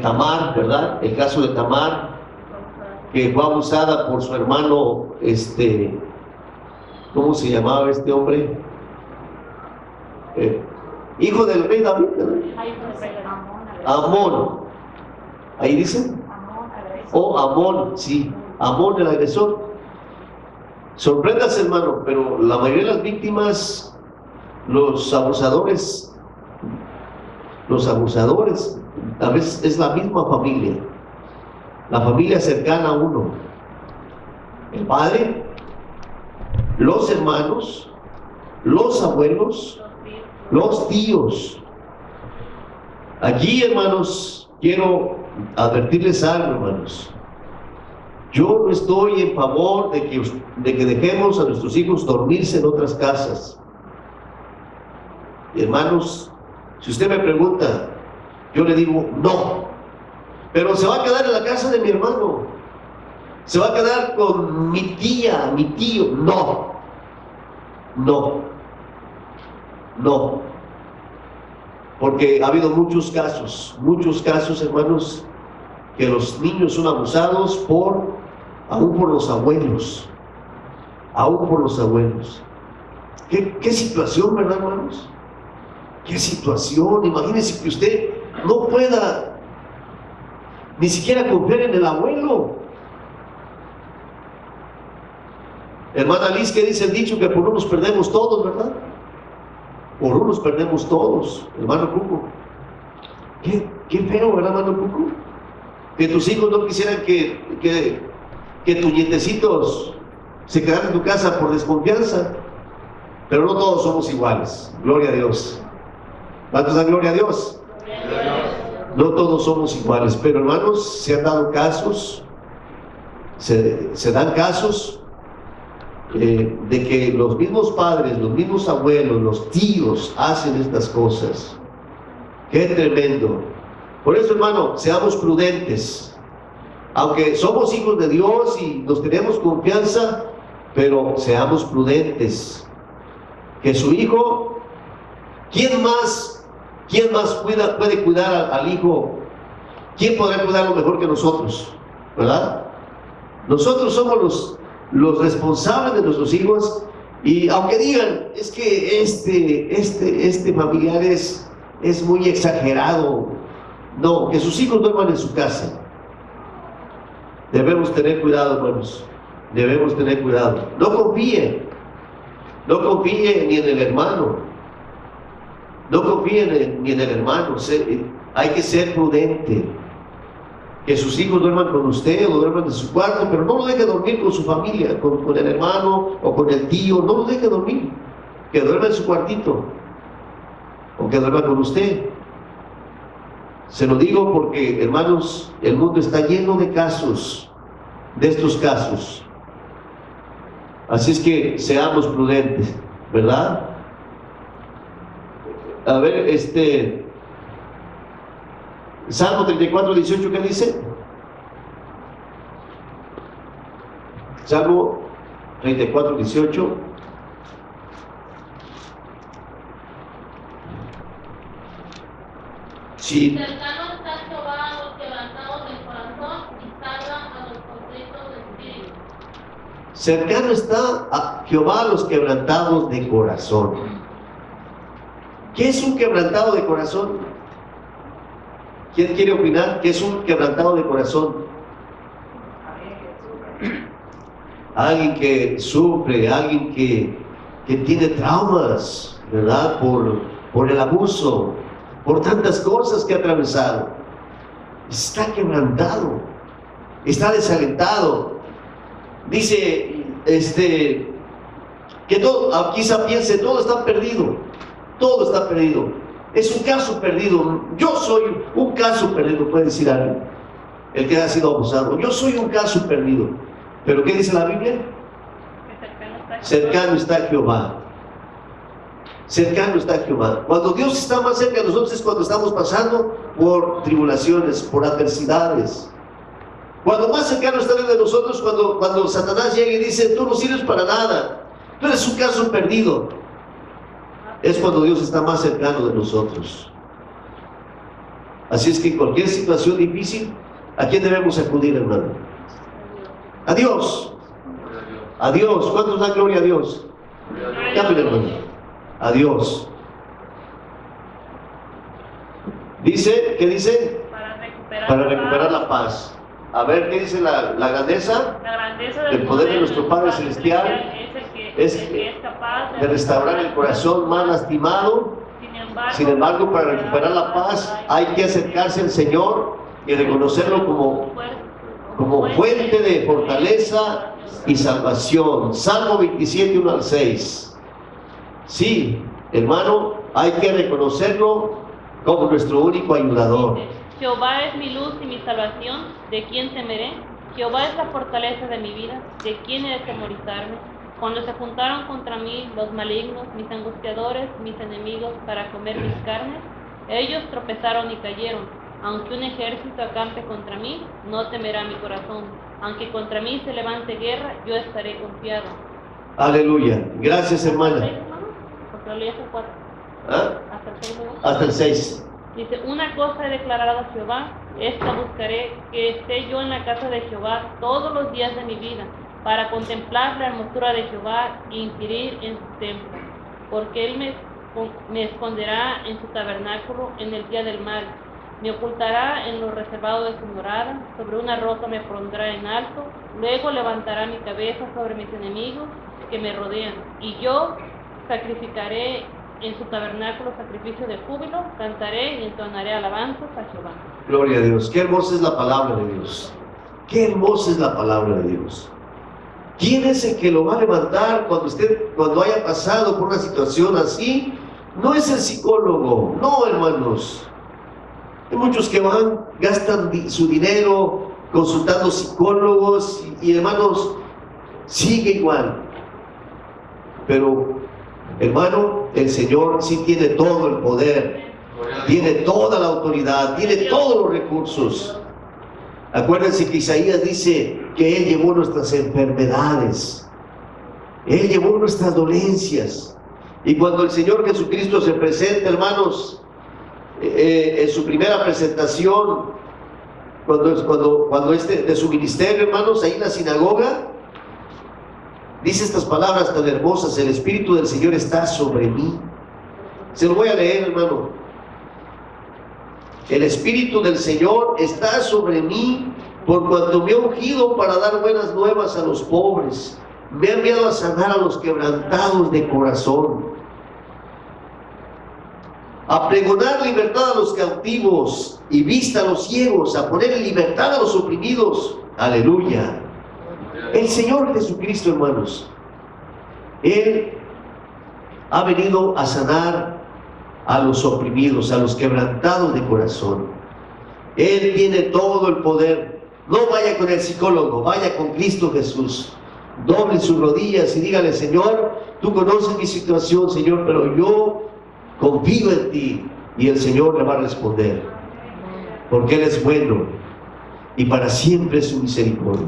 Tamar, ¿verdad? El caso de Tamar, que fue abusada por su hermano, ¿cómo se llamaba este hombre? Hijo del rey David, ¿verdad? Amón. ¿Ahí dice? Amón, sí. Amón, el agresor. Sorpréndase, hermano, pero la mayoría de las víctimas, los abusadores, a veces es la misma familia, la familia cercana a uno, el padre, los hermanos, los abuelos, los tíos. Aquí, hermanos, quiero advertirles algo, hermanos. Yo no estoy en favor de que dejemos a nuestros hijos dormirse en otras casas. Y, hermanos, si usted me pregunta, yo le digo no. Pero se va a quedar en la casa de mi hermano, se va a quedar con mi tía, mi tío. No, porque ha habido muchos casos, hermanos, que los niños son abusados aún por los abuelos. ¿Qué situación, verdad, hermanos? ¿Qué situación? Imagínense que usted no pueda ni siquiera confiar en el abuelo. Hermana Liz, ¿qué dice el dicho? Que por unos perdemos todos, ¿verdad? Por unos perdemos todos, hermano Cuco. Qué feo, ¿verdad, hermano Cuco? Que tus hijos no quisieran que tus nietecitos se quedaran en tu casa por desconfianza. Pero no todos somos iguales. Gloria a Dios. ¿Cuántos dan gloria a Dios? No todos somos iguales, pero hermanos, se han dado casos, se dan casos de que los mismos padres, los mismos abuelos, los tíos hacen estas cosas. ¡Qué tremendo! Por eso, hermano, seamos prudentes. Aunque somos hijos de Dios y nos tenemos confianza, pero seamos prudentes. Que su hijo, ¿quién más puede cuidar al hijo? ¿Quién podrá cuidarlo mejor que nosotros? ¿Verdad? Nosotros somos los responsables de nuestros hijos, y aunque digan, es que este familiar es muy exagerado, no, que sus hijos duerman en su casa. Debemos tener cuidado, hermanos, debemos tener cuidado. No confíe ni en el hermano, no confíe ni en el hermano. Hay que ser prudente. Que sus hijos duerman con usted o duerman en su cuarto, pero no lo deje dormir con su familia, con el hermano o con el tío. No lo deje dormir, que duerma en su cuartito o que duerma con usted. Se lo digo porque, hermanos, el mundo está lleno de casos, de estos casos. Así es que seamos prudentes, ¿verdad? A ver, Salmo 34, 18, ¿qué dice? Salmo 34, 18. Sí. Cercano está Jehová a los quebrantados del corazón y salva a los contritos de espíritu. Cercano está a Jehová a los quebrantados de corazón. ¿Qué es un quebrantado de corazón? ¿Quién quiere opinar? ¿Qué es un quebrantado de corazón? Alguien que sufre, alguien que tiene traumas, ¿verdad? Por el abuso, por tantas cosas que ha atravesado. Está quebrantado, está desalentado. Dice, que todo, quizá piense, todo está perdido, todo está perdido. Es un caso perdido. Yo soy un caso perdido, puede decir alguien, el que ha sido abusado. Yo soy un caso perdido. ¿Pero qué dice la Biblia? Cercano está Jehová. Cercano está Jehová. Cuando Dios está más cerca de nosotros es cuando estamos pasando por tribulaciones, por adversidades. Cuando más cercano está Dios de nosotros, cuando Satanás llega y dice, tú no sirves para nada, tú eres un caso perdido, es cuando Dios está más cercano de nosotros. Así es que en cualquier situación difícil, ¿a quién debemos acudir, hermano? A Dios. A Dios. ¿Cuántos dan gloria a Dios? Cámbiale, hermano. A Dios. Dice, ¿qué dice? Para recuperar la paz. A ver, ¿qué dice la grandeza? La grandeza del poder de nuestro Padre Celestial es el que es capaz de restaurar el corazón más lastimado. Sin embargo, para recuperar la paz hay que acercarse al Señor y reconocerlo como fuente de fortaleza y salvación. Salmo 27, 1 al 6. Sí, hermano, hay que reconocerlo como nuestro único ayudador. Jehová es mi luz y mi salvación, ¿de quién temeré? Jehová es la fortaleza de mi vida, ¿de quién he de temorizarme? Cuando se juntaron contra mí los malignos, mis angustiadores, mis enemigos, para comer mis carnes, ellos tropezaron y cayeron. Aunque un ejército acampe contra mí, no temerá mi corazón. Aunque contra mí se levante guerra, yo estaré confiado. Aleluya. Gracias, hermana. Porque lo leí hasta el 4. ¿Ah? Hasta el 6. Hasta el 6. Dice, una cosa he declarado a Jehová, esta buscaré, que esté yo en la casa de Jehová todos los días de mi vida, para contemplar la hermosura de Jehová e inquirir en su templo. Porque él me esconderá en su tabernáculo en el día del mal, me ocultará en lo reservado de su morada, sobre una roca me pondrá en alto, luego levantará mi cabeza sobre mis enemigos, que me rodean, y yo sacrificaré en su tabernáculo sacrificio de júbilo, cantaré y entonaré alabanzas a Jehová. Gloria a Dios. Qué hermosa es la palabra de Dios. Qué hermosa es la palabra de Dios. ¿Quién es el que lo va a levantar cuando haya pasado por una situación así? No es el psicólogo, no, hermanos. Hay muchos que gastan su dinero consultando psicólogos y hermanos, sigue igual. Pero, hermano, el Señor sí tiene todo el poder, tiene toda la autoridad, tiene todos los recursos. Acuérdense que Isaías dice que Él llevó nuestras enfermedades, Él llevó nuestras dolencias. Y cuando el Señor Jesucristo se presenta, hermanos, en su primera presentación, cuando de su ministerio, hermanos, ahí en la sinagoga, dice estas palabras tan hermosas: el Espíritu del Señor está sobre mí. Se lo voy a leer, hermano. El Espíritu del Señor está sobre mí, por cuanto me ha ungido para dar buenas nuevas a los pobres. Me ha enviado a sanar a los quebrantados de corazón, a pregonar libertad a los cautivos y vista a los ciegos, a poner en libertad a los oprimidos. Aleluya. El Señor Jesucristo, hermanos, Él ha venido a sanar a los oprimidos, a los quebrantados de corazón. Él tiene todo el poder. No vaya con el psicólogo, vaya con Cristo Jesús. Doble sus rodillas y dígale: Señor, tú conoces mi situación, Señor, pero yo confío en ti. Y el Señor le va a responder, porque Él es bueno y para siempre es su misericordia.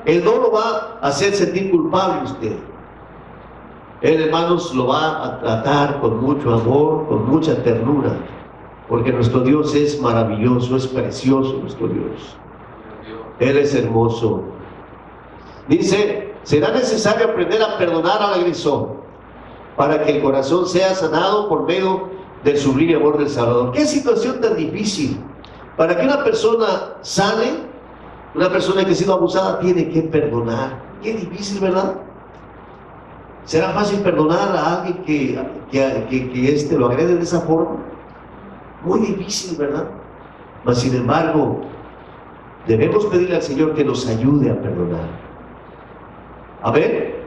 Él no lo va a hacer sentir culpable a usted. Él, hermanos, lo va a tratar con mucho amor, con mucha ternura, porque nuestro Dios es maravilloso, es precioso nuestro Dios. Él es hermoso. Dice: será necesario aprender a perdonar al agresor para que el corazón sea sanado por medio del sublime amor del Salvador. Qué situación tan difícil. Para que una persona sane, una persona que ha sido abusada tiene que perdonar. Qué difícil, ¿verdad? ¿Será fácil perdonar a alguien que lo agrede de esa forma? Muy difícil, ¿verdad? Mas sin embargo, debemos pedirle al Señor que nos ayude a perdonar. A ver.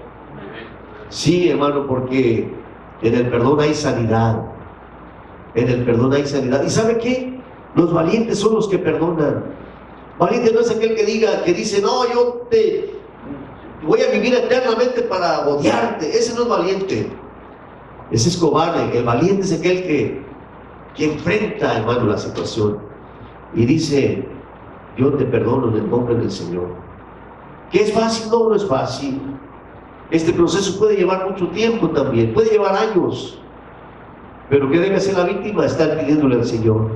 Sí, hermano, porque en el perdón hay sanidad. En el perdón hay sanidad. ¿Y sabe qué? Los valientes son los que perdonan. Valiente no es aquel que dice: no, yo te voy a vivir eternamente para odiarte. Ese no es valiente. Ese es cobarde. El valiente es aquel que enfrenta, hermano, la situación y dice: yo te perdono en el nombre del Señor. ¿Que es fácil? No, no es fácil. Este proceso puede llevar mucho tiempo también, puede llevar años. Pero ¿qué debe hacer la víctima? Estar pidiéndole al Señor.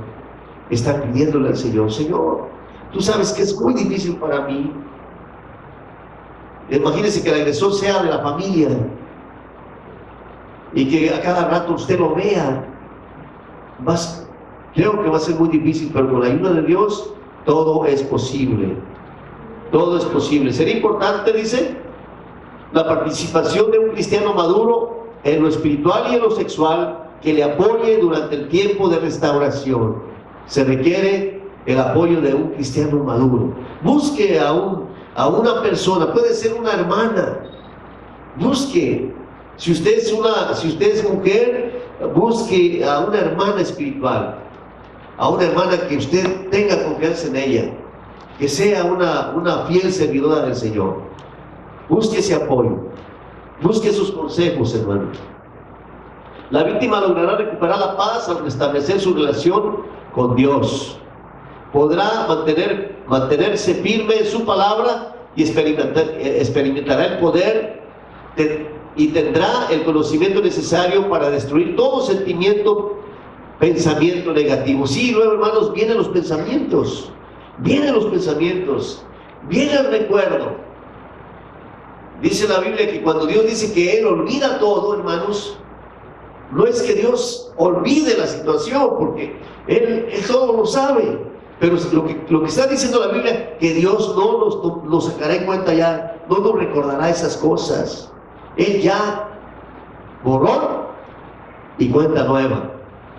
Estar pidiéndole al Señor: Señor, tú sabes que es muy difícil para mí. Imagínese que el agresor sea de la familia y que a cada rato usted lo vea. Creo que va a ser muy difícil, pero con la ayuda de Dios todo es posible. Todo es posible. Sería importante, dice, la participación de un cristiano maduro en lo espiritual y en lo sexual, que le apoye durante el tiempo de restauración. Se requiere el apoyo de un cristiano maduro. Busque a una persona, puede ser una hermana. Busque, si usted es mujer, busque a una hermana espiritual, a una hermana que usted tenga confianza en ella, que sea una fiel servidora del Señor. Busque ese apoyo, busque sus consejos, hermano. La víctima logrará recuperar la paz al restablecer su relación con Dios. Podrá mantenerse firme en su palabra y experimentará el poder y tendrá el conocimiento necesario para destruir todo sentimiento, pensamiento negativo. Sí, luego, hermanos, vienen los pensamientos, viene el recuerdo. Dice la Biblia que cuando Dios dice que Él olvida todo, hermanos, no es que Dios olvide la situación, porque Él todo lo sabe. Pero lo que está diciendo la Biblia, que Dios no nos sacará en cuenta ya, no nos recordará esas cosas. Él ya borró y cuenta nueva.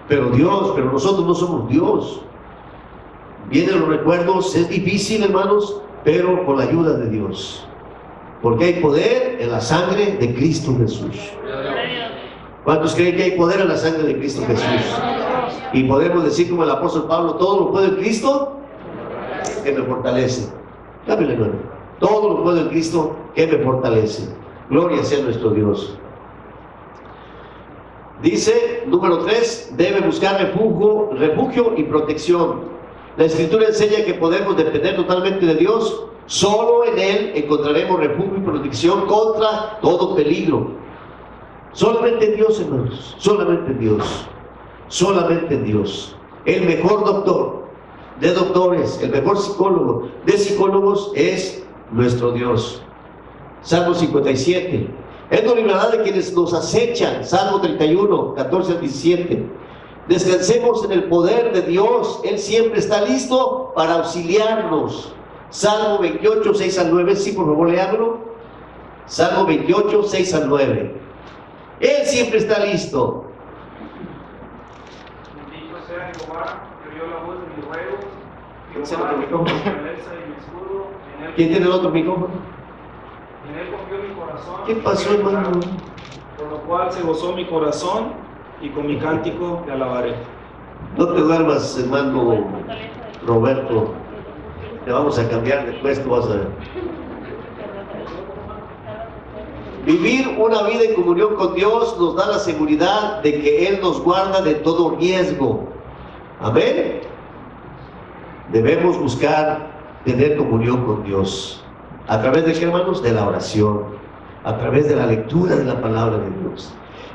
Pero nosotros no somos Dios. Vienen los recuerdos, es difícil, hermanos, pero con la ayuda de Dios. Porque hay poder en la sangre de Cristo Jesús. ¿Cuántos creen que hay poder en la sangre de Cristo Jesús? Y podemos decir como el apóstol Pablo, todo lo puedo en Cristo que me fortalece. Cámbiale, hermano. Todo lo puedo en Cristo que me fortalece. Gloria sea nuestro Dios. Dice, número 3, debe buscar refugio y protección. La Escritura enseña que podemos depender totalmente de Dios. Solo en Él encontraremos refugio y protección contra todo peligro. Solamente en Dios, hermanos. Solamente en Dios. Solamente en Dios. El mejor doctor de doctores, el mejor psicólogo de psicólogos es nuestro Dios. Salmo 57. Él nos librará de quienes nos acechan. Salmo 31, 14 al 17. Descansemos en el poder de Dios. Él siempre está listo para auxiliarnos. Salmo 28, 6 al 9. Sí, por favor, léamelo. Salmo 28, 6 al 9. Él siempre está listo. Bendito sea Jehová, que oyó la voz de mi ruego. ¿Quién tiene Jehová, otro micrófono? mi fortaleza y mi escudo. En él ¿Quién tiene el otro micrófono? En él confió mi corazón. ¿Qué pasó, hermano? Por lo cual se gozó mi corazón y con mi cántico le alabaré. No te duermas, hermano Roberto. Te vamos a cambiar de puesto, vas a ver. Vivir una vida en comunión con Dios nos da la seguridad de que Él nos guarda de todo riesgo. Amén. Debemos buscar tener comunión con Dios. ¿A través de qué, hermanos? De la oración. A través de la lectura de la palabra de Dios.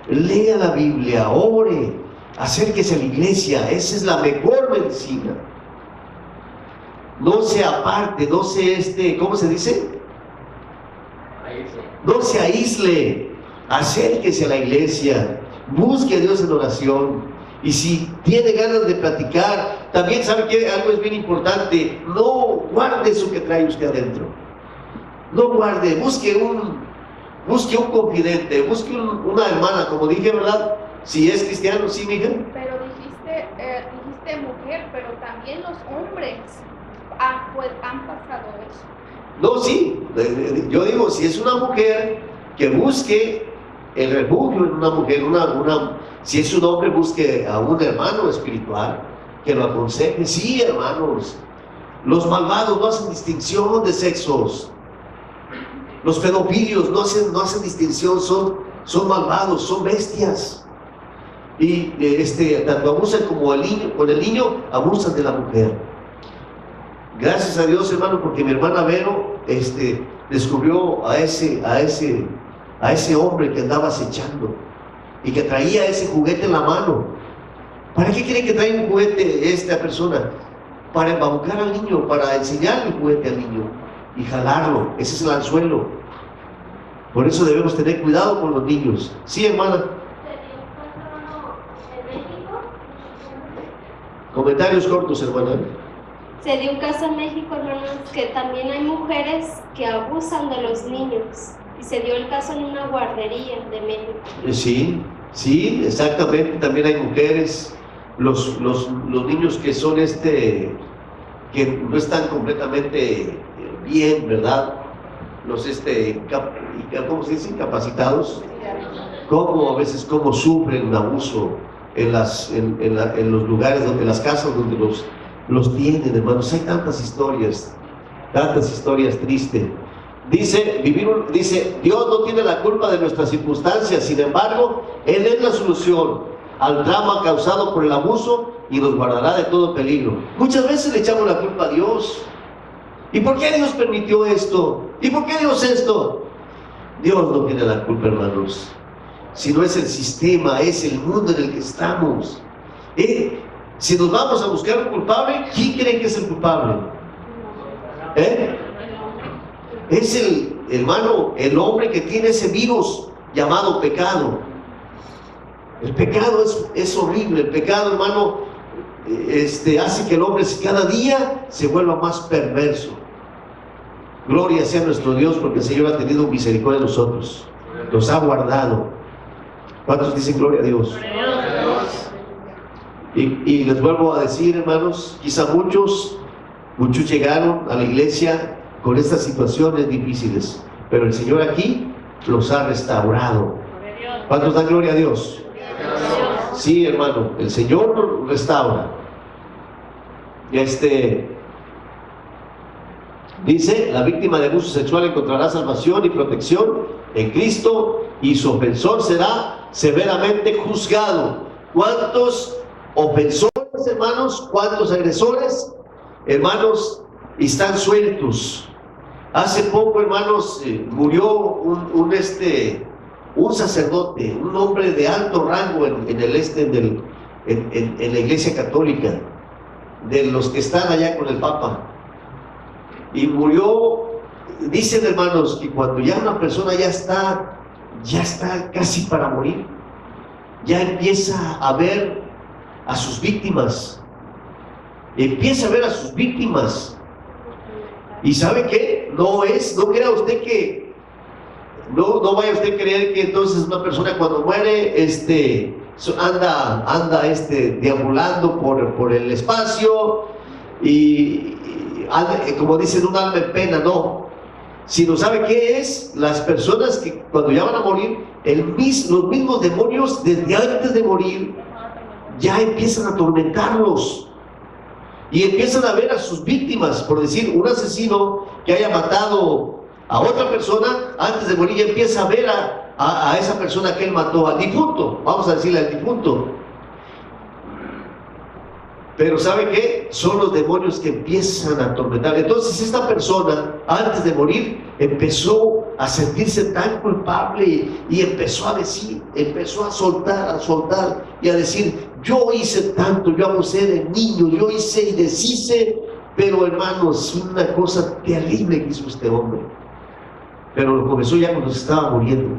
Lea la Biblia, ore, acérquese a la iglesia. Esa es la mejor medicina. No se aparte, no se ¿cómo se dice? No se aísle, acérquese a la iglesia, busque a Dios en oración. Y si tiene ganas de platicar, también sabe que algo es bien importante: no guarde eso que trae usted adentro. No guarde, busque un confidente, busque una hermana, como dije, ¿verdad? Si es cristiano, sí, mija. Pero dijiste mujer, pero también los hombres han pasado eso. No, sí, yo digo, si es una mujer, que busque el refugio en una mujer, si es un hombre, busque a un hermano espiritual que lo aconseje. Sí, hermanos, los malvados no hacen distinción de sexos. Los pedofilios no hacen distinción, son malvados, son bestias. Y tanto abusan como con el niño, abusan de la mujer. Gracias a Dios, hermano, porque mi hermana Vero descubrió a ese hombre que andaba acechando y que traía ese juguete en la mano. ¿Para qué creen que trae un juguete esta persona? Para embaucar al niño, para enseñarle el juguete al niño y jalarlo. Ese es el anzuelo. Por eso debemos tener cuidado con los niños. Sí, hermana. Comentarios cortos, hermana. Se dio un caso en México, hermanos, que también hay mujeres que abusan de los niños. Y se dio el caso en una guardería de México. Sí, exactamente. También hay mujeres, los niños que son que no están completamente bien, ¿verdad? Los ¿cómo se dice? Incapacitados. A veces cómo sufren abuso en los lugares en las casas donde los tienen, hermanos. Hay tantas historias tristes. Dice, Dios no tiene la culpa de nuestras circunstancias, sin embargo, Él es la solución al drama causado por el abuso y nos guardará de todo peligro. Muchas veces le echamos la culpa a Dios. ¿Y por qué Dios permitió esto? ¿Y por qué Dios esto? Dios no tiene la culpa, hermanos. Si no es el sistema, es el mundo en el que estamos. Si nos vamos a buscar un culpable, ¿quién cree que es el culpable? Es el hombre que tiene ese virus llamado pecado. El pecado es horrible. El pecado, hermano, hace que el hombre cada día se vuelva más perverso. Gloria sea nuestro Dios, porque el Señor ha tenido misericordia de nosotros. los ha guardado. ¿Cuántos dicen gloria a Dios? Y les vuelvo a decir, hermanos, quizá muchos llegaron a la iglesia con estas situaciones difíciles, pero el Señor aquí los ha restaurado. ¿Cuántos dan gloria a Dios? Sí, hermano, el Señor los restaura. Dice, la víctima de abuso sexual encontrará salvación y protección en Cristo, y su ofensor será severamente juzgado. ¿Cuántos ofensores, hermanos? ¿Cuántos agresores, hermanos, están sueltos? Hace poco, hermanos, murió un sacerdote, un hombre de alto rango en la Iglesia Católica, de los que están allá con el Papa. Y murió. Dicen, hermanos, que cuando ya una persona ya está casi para morir, ya empieza a ver a sus víctimas. Empieza a ver a sus víctimas. ¿Y sabe qué? No crea usted que no vaya usted a creer que entonces una persona cuando muere anda deambulando por el espacio y como dicen, un alma en pena. No, sino ¿sabe qué es? Las personas que cuando ya van a morir, los mismos demonios desde antes de morir ya empiezan a atormentarlos. Y empiezan a ver a sus víctimas, por decir, un asesino que haya matado a otra persona, antes de morir ya empieza a ver a esa persona que él mató, al difunto, vamos a decirle al difunto. Pero ¿sabe qué? Son los demonios que empiezan a atormentar. Entonces esta persona, antes de morir, empezó a sentirse tan culpable y empezó a decir, empezó a soltar y a decir: yo hice tanto, yo abusé de niños, yo hice y deshice. Pero hermanos, una cosa terrible que hizo este hombre. Pero lo comenzó ya cuando se estaba muriendo.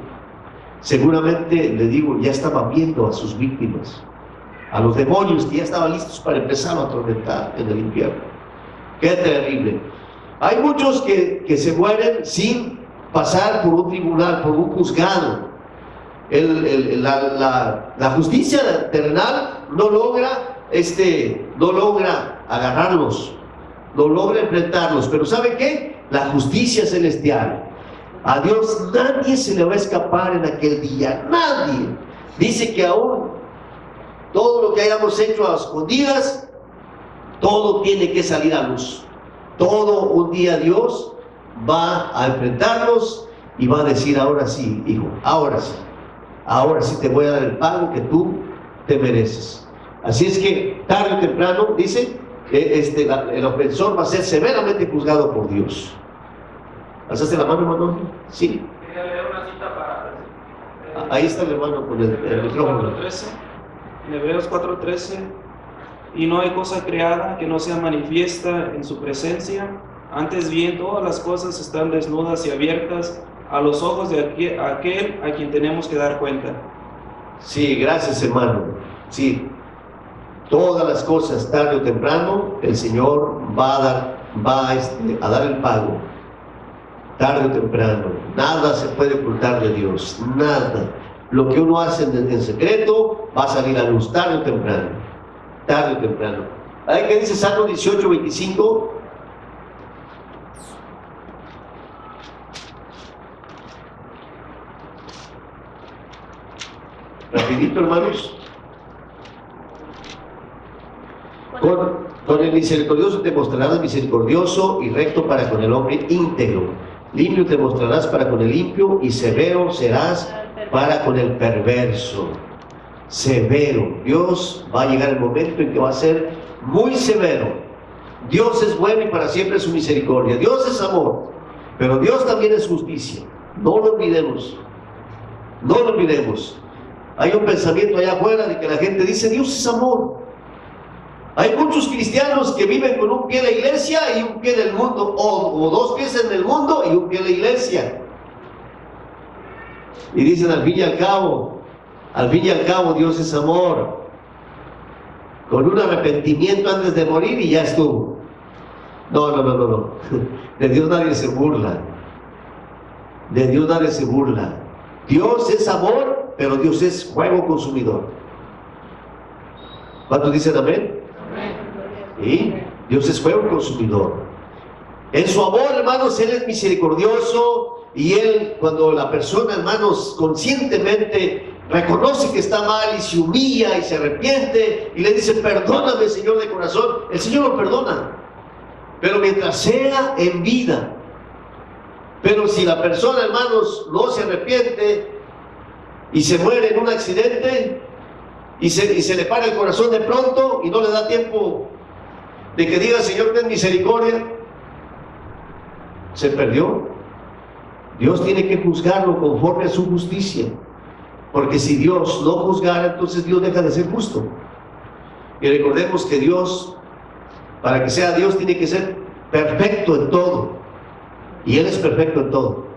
Seguramente, le digo, ya estaba viendo a sus víctimas, a los demonios que ya estaban listos para empezar a atormentar en el infierno. ¡Qué terrible! Hay muchos que se mueren sin pasar por un tribunal, por un juzgado. La justicia terrenal no logra agarrarlos, no logra enfrentarlos. Pero ¿sabe qué? La justicia celestial, a Dios nadie se le va a escapar en aquel día, nadie. Dice que aún todo lo que hayamos hecho a escondidas, todo tiene que salir a luz. Todo un día Dios va a enfrentarnos y va a decir: ahora sí, hijo, ahora sí te voy a dar el pago que tú te mereces. Así es que tarde o temprano, dice, el ofensor va a ser severamente juzgado por Dios. ¿Alzaste la mano, hermano? Sí. Quería leer una cita para... Ahí está el hermano con el micrófono. En Hebreos 4:13, y no hay cosa creada que no sea manifiesta en su presencia, antes bien todas las cosas están desnudas y abiertas a los ojos de aquel a quien tenemos que dar cuenta. Sí, gracias, hermano. Sí, todas las cosas, tarde o temprano, el Señor va a dar el pago. Tarde o temprano, nada se puede ocultar de Dios, nada. Lo que uno hace en secreto va a salir a luz, tarde o temprano. Tarde o temprano. ¿Hay que dice Salmo 18:25? Rapidito, hermanos. Con el misericordioso te mostrarás misericordioso y recto para con el hombre íntegro. Limpio te mostrarás para con el limpio y severo serás para con el perverso. Severo. Dios va a llegar el momento en que va a ser muy severo. Dios es bueno y para siempre es su misericordia. Dios es amor, pero Dios también es justicia. No lo olvidemos. No lo olvidemos. Hay un pensamiento allá afuera de que la gente dice: Dios es amor. Hay muchos cristianos que viven con un pie en la iglesia y un pie en el mundo, o dos pies en el mundo y un pie en la iglesia. Y dicen: al fin y al cabo, Dios es amor. Con un arrepentimiento antes de morir y ya estuvo. No. De Dios nadie se burla. De Dios nadie se burla. Dios es amor, pero Dios es fuego consumidor. ¿Cuántos dicen amén? ¿Sí? Dios es fuego consumidor. En su amor, hermanos, Él es misericordioso, y Él, cuando la persona, hermanos, conscientemente reconoce que está mal y se humilla y se arrepiente y le dice, perdóname, Señor, de corazón, el Señor lo perdona, pero mientras sea en vida. Pero si la persona, hermanos, no se arrepiente y se muere en un accidente y se le para el corazón de pronto y no le da tiempo de que diga, Señor, ten misericordia, se perdió. Dios tiene que juzgarlo conforme a su justicia, porque si Dios no juzgara, entonces Dios deja de ser justo. Y recordemos que Dios, para que sea Dios, tiene que ser perfecto en todo, y Él es perfecto en todo,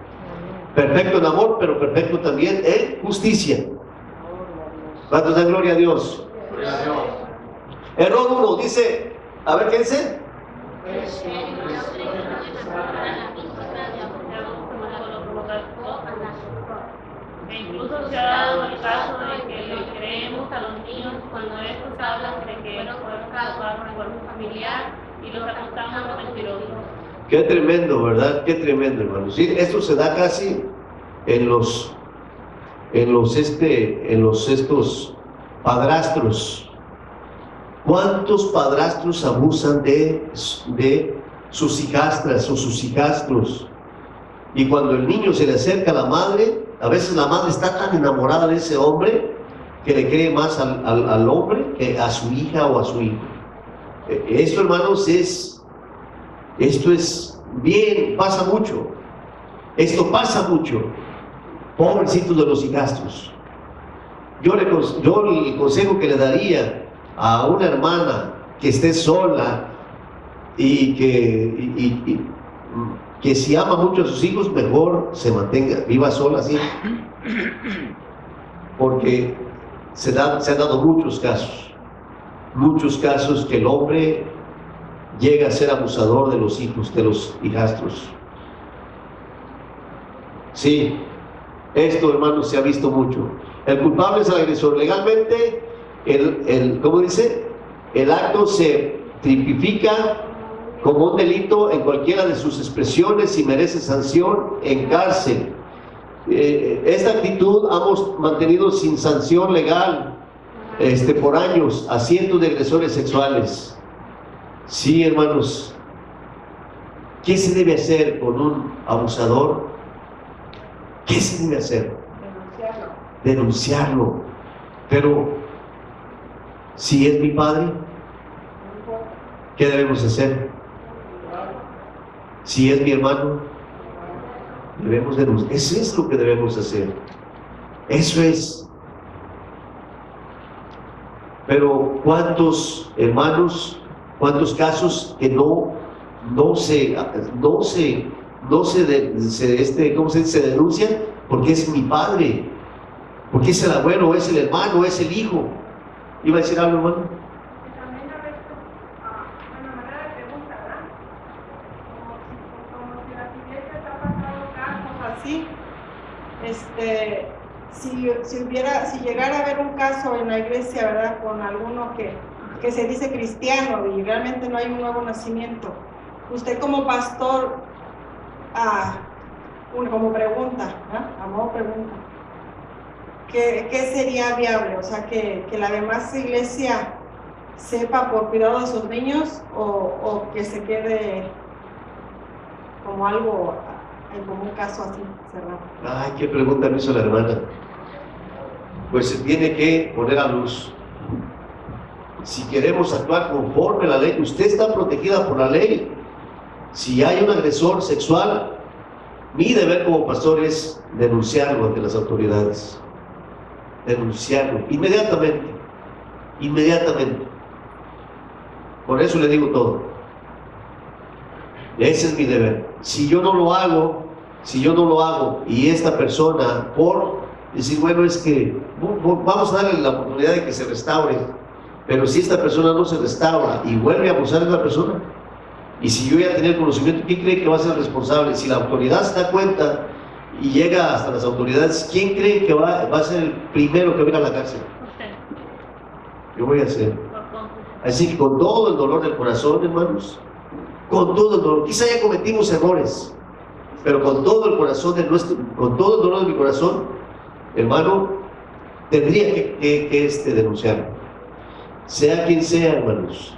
perfecto en amor, pero perfecto también en justicia. ¿Cuántos dan gloria a Dios? Error 1 dice, a ver, ¿qué dice? Incluso se ha dado el caso de que le creemos a los niños cuando estos hablan de que fueron causados por un familiar y los acusamos de mentirosos. Qué tremendo, ¿verdad? Qué tremendo, hermanos. Sí, esto se da casi en estos padrastros. ¿Cuántos padrastros abusan de sus hijastras o sus hijastros? Y cuando el niño se le acerca a la madre, a veces la madre está tan enamorada de ese hombre que le cree más al hombre que a su hija o a su hijo. Esto, hermanos, esto es bien, pasa mucho. Esto pasa mucho. Pobrecitos de los hijastros. Yo el consejo que le daría a una hermana que esté sola y que si ama mucho a sus hijos, mejor se mantenga, viva sola así, porque se han dado muchos casos que el hombre llega a ser abusador de los hijos, de los hijastros. Sí, esto, hermanos, se ha visto mucho. El culpable es el agresor. Legalmente, ¿cómo dice? El acto se tipifica como un delito en cualquiera de sus expresiones y merece sanción en cárcel. Esta actitud hemos mantenido sin sanción legal por años a cientos de agresores sexuales. Sí, hermanos, ¿qué se debe hacer con un abusador? ¿Qué se debe hacer? Denunciarlo. Pero si es mi padre, ¿qué debemos hacer? Si es mi hermano, debemos denunciar. Eso es lo que debemos hacer. Eso es. Pero ¿cuántos hermanos, cuántos casos que no se denuncian? Porque es mi padre, porque es el abuelo, es el hermano, es el hijo. ¿Iba a decir algo, hermano? Si llegara a haber un caso en la iglesia, ¿verdad?, con alguno que se dice cristiano y realmente no hay un nuevo nacimiento, usted como pastor, como pregunta, a modo pregunta, ¿qué sería viable? O sea, que la demás iglesia sepa por cuidado de sus niños, o que se quede como algo, como un caso así cerrado. Ay, qué pregunta me hizo la hermana. Pues se tiene que poner a luz. Si queremos actuar conforme a la ley, usted está protegida por la ley. Si hay un agresor sexual, mi deber como pastor es denunciarlo ante las autoridades. Denunciarlo inmediatamente. Por eso le digo todo. Ese es mi deber. Si yo no lo hago y esta persona, por decir, bueno, es que vamos a darle la oportunidad de que se restaure, pero si esta persona no se restaura y vuelve a abusar de la persona, y si yo ya tenía el conocimiento, ¿quién cree que va a ser responsable? Si la autoridad se da cuenta y llega hasta las autoridades, ¿quién cree que va a ser el primero que va a ir a la cárcel? Usted, Yo voy a ser. por cómplice. Así que con todo el dolor del corazón, hermanos, con todo el dolor, quizá ya cometimos errores, pero con todo el corazón de con todo el dolor de mi corazón, hermano, tendría que denunciar, sea quien sea, hermanos.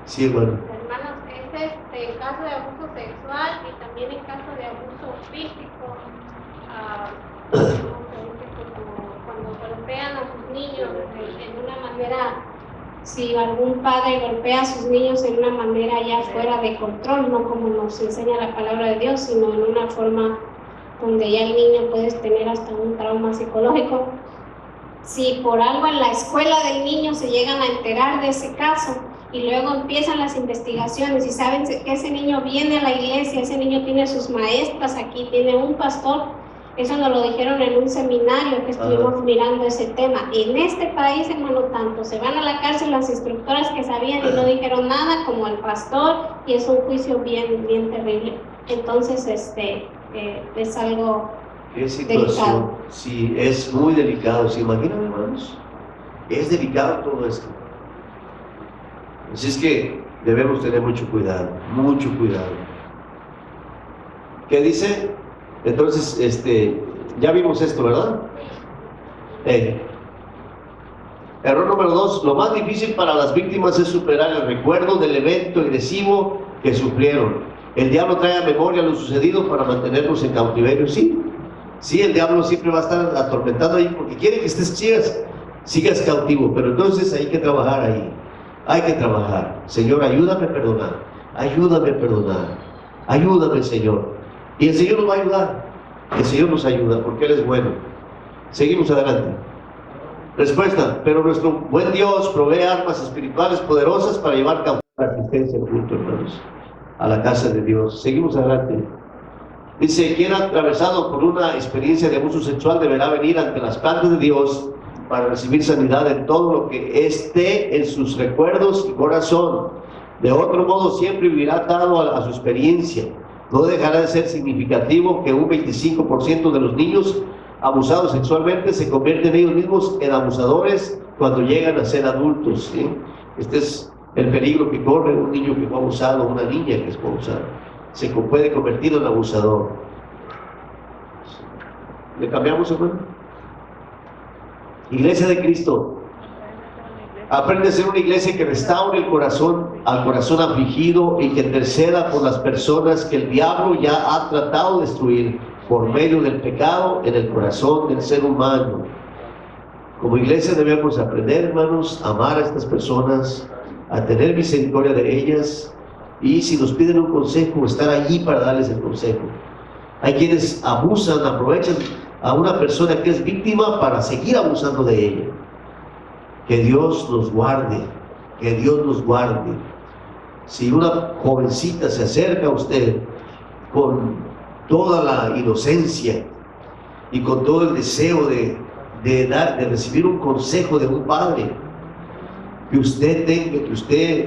Sí, hermano. Hermanos, es en caso de abuso sexual y también en caso de abuso físico, ¿cómo se dice? Como cuando golpean a sus niños en una manera, si algún padre golpea a sus niños en una manera ya fuera de control, no como nos enseña la palabra de Dios, sino en una forma donde ya el niño puede tener hasta un trauma psicológico. Si por algo en la escuela del niño se llegan a enterar de ese caso y luego empiezan las investigaciones y saben que ese niño viene a la iglesia, ese niño tiene sus maestras aquí, tiene un pastor, eso nos lo dijeron en un seminario que estuvimos mirando ese tema. En este país, hermano, tanto se van a la cárcel las instructoras que sabían y no dijeron nada, como el pastor, y es un juicio bien terrible. Entonces, es algo ¿Qué situación? delicado. Sí, es muy delicado. ¿Se imaginan, hermanos? Es delicado todo esto. Así es que debemos tener mucho cuidado, mucho cuidado. ¿Qué dice? Entonces, ya vimos esto, ¿verdad? Error número 2, lo más difícil para las víctimas es superar el recuerdo del evento agresivo que sufrieron. El diablo trae a memoria lo sucedido para mantenernos en cautiverio. Sí, el diablo siempre va a estar atormentando ahí porque quiere que sigas cautivo, pero entonces hay que trabajar ahí. Hay que trabajar. Señor, ayúdame a perdonar. Ayúdame a perdonar. Ayúdame, Señor. Y el Señor nos va a ayudar. El Señor nos ayuda porque Él es bueno. Seguimos adelante. Respuesta. Pero nuestro buen Dios provee armas espirituales poderosas para llevar cautivo la asistencia al culto, hermanos, a la casa de Dios. Seguimos adelante. Dice, quien ha atravesado por una experiencia de abuso sexual deberá venir ante las plantas de Dios para recibir sanidad en todo lo que esté en sus recuerdos y corazón. De otro modo, siempre vivirá atado a su experiencia. No dejará de ser significativo que un 25% de los niños abusados sexualmente se convierten ellos mismos en abusadores cuando llegan a ser adultos, ¿sí? Este es el peligro que corre un niño que fue abusado, una niña que fue abusada. Se puede convertir en abusador. ¿Le cambiamos, hermano? Iglesia de Cristo. Aprende a ser una iglesia que restaure el corazón al corazón afligido y que interceda por las personas que el diablo ya ha tratado de destruir por medio del pecado en el corazón del ser humano. Como iglesia debemos aprender, hermanos, a amar a estas personas, a tener misericordia de ellas, y si nos piden un consejo, estar allí para darles el consejo. Hay quienes abusan, aprovechan a una persona que es víctima para seguir abusando de ella. Que Dios nos guarde, que Dios nos guarde. Si una jovencita se acerca a usted con toda la inocencia y con todo el deseo de recibir un consejo de un padre, que usted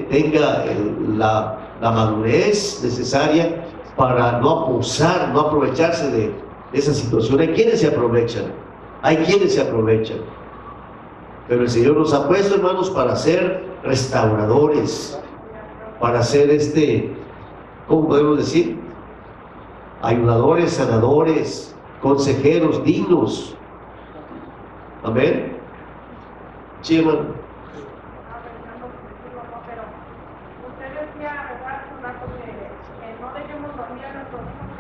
tenga la madurez necesaria para no abusar, no aprovecharse de esa situación. Hay quienes se aprovechan, pero el Señor nos ha puesto, hermanos, para ser restauradores, para ser ¿cómo podemos decir? Ayudadores, sanadores, consejeros dignos. Amén. Sí, hermano. Pero usted decía, ¿verdad? Un rato que no dejemos dormir a nuestros hijos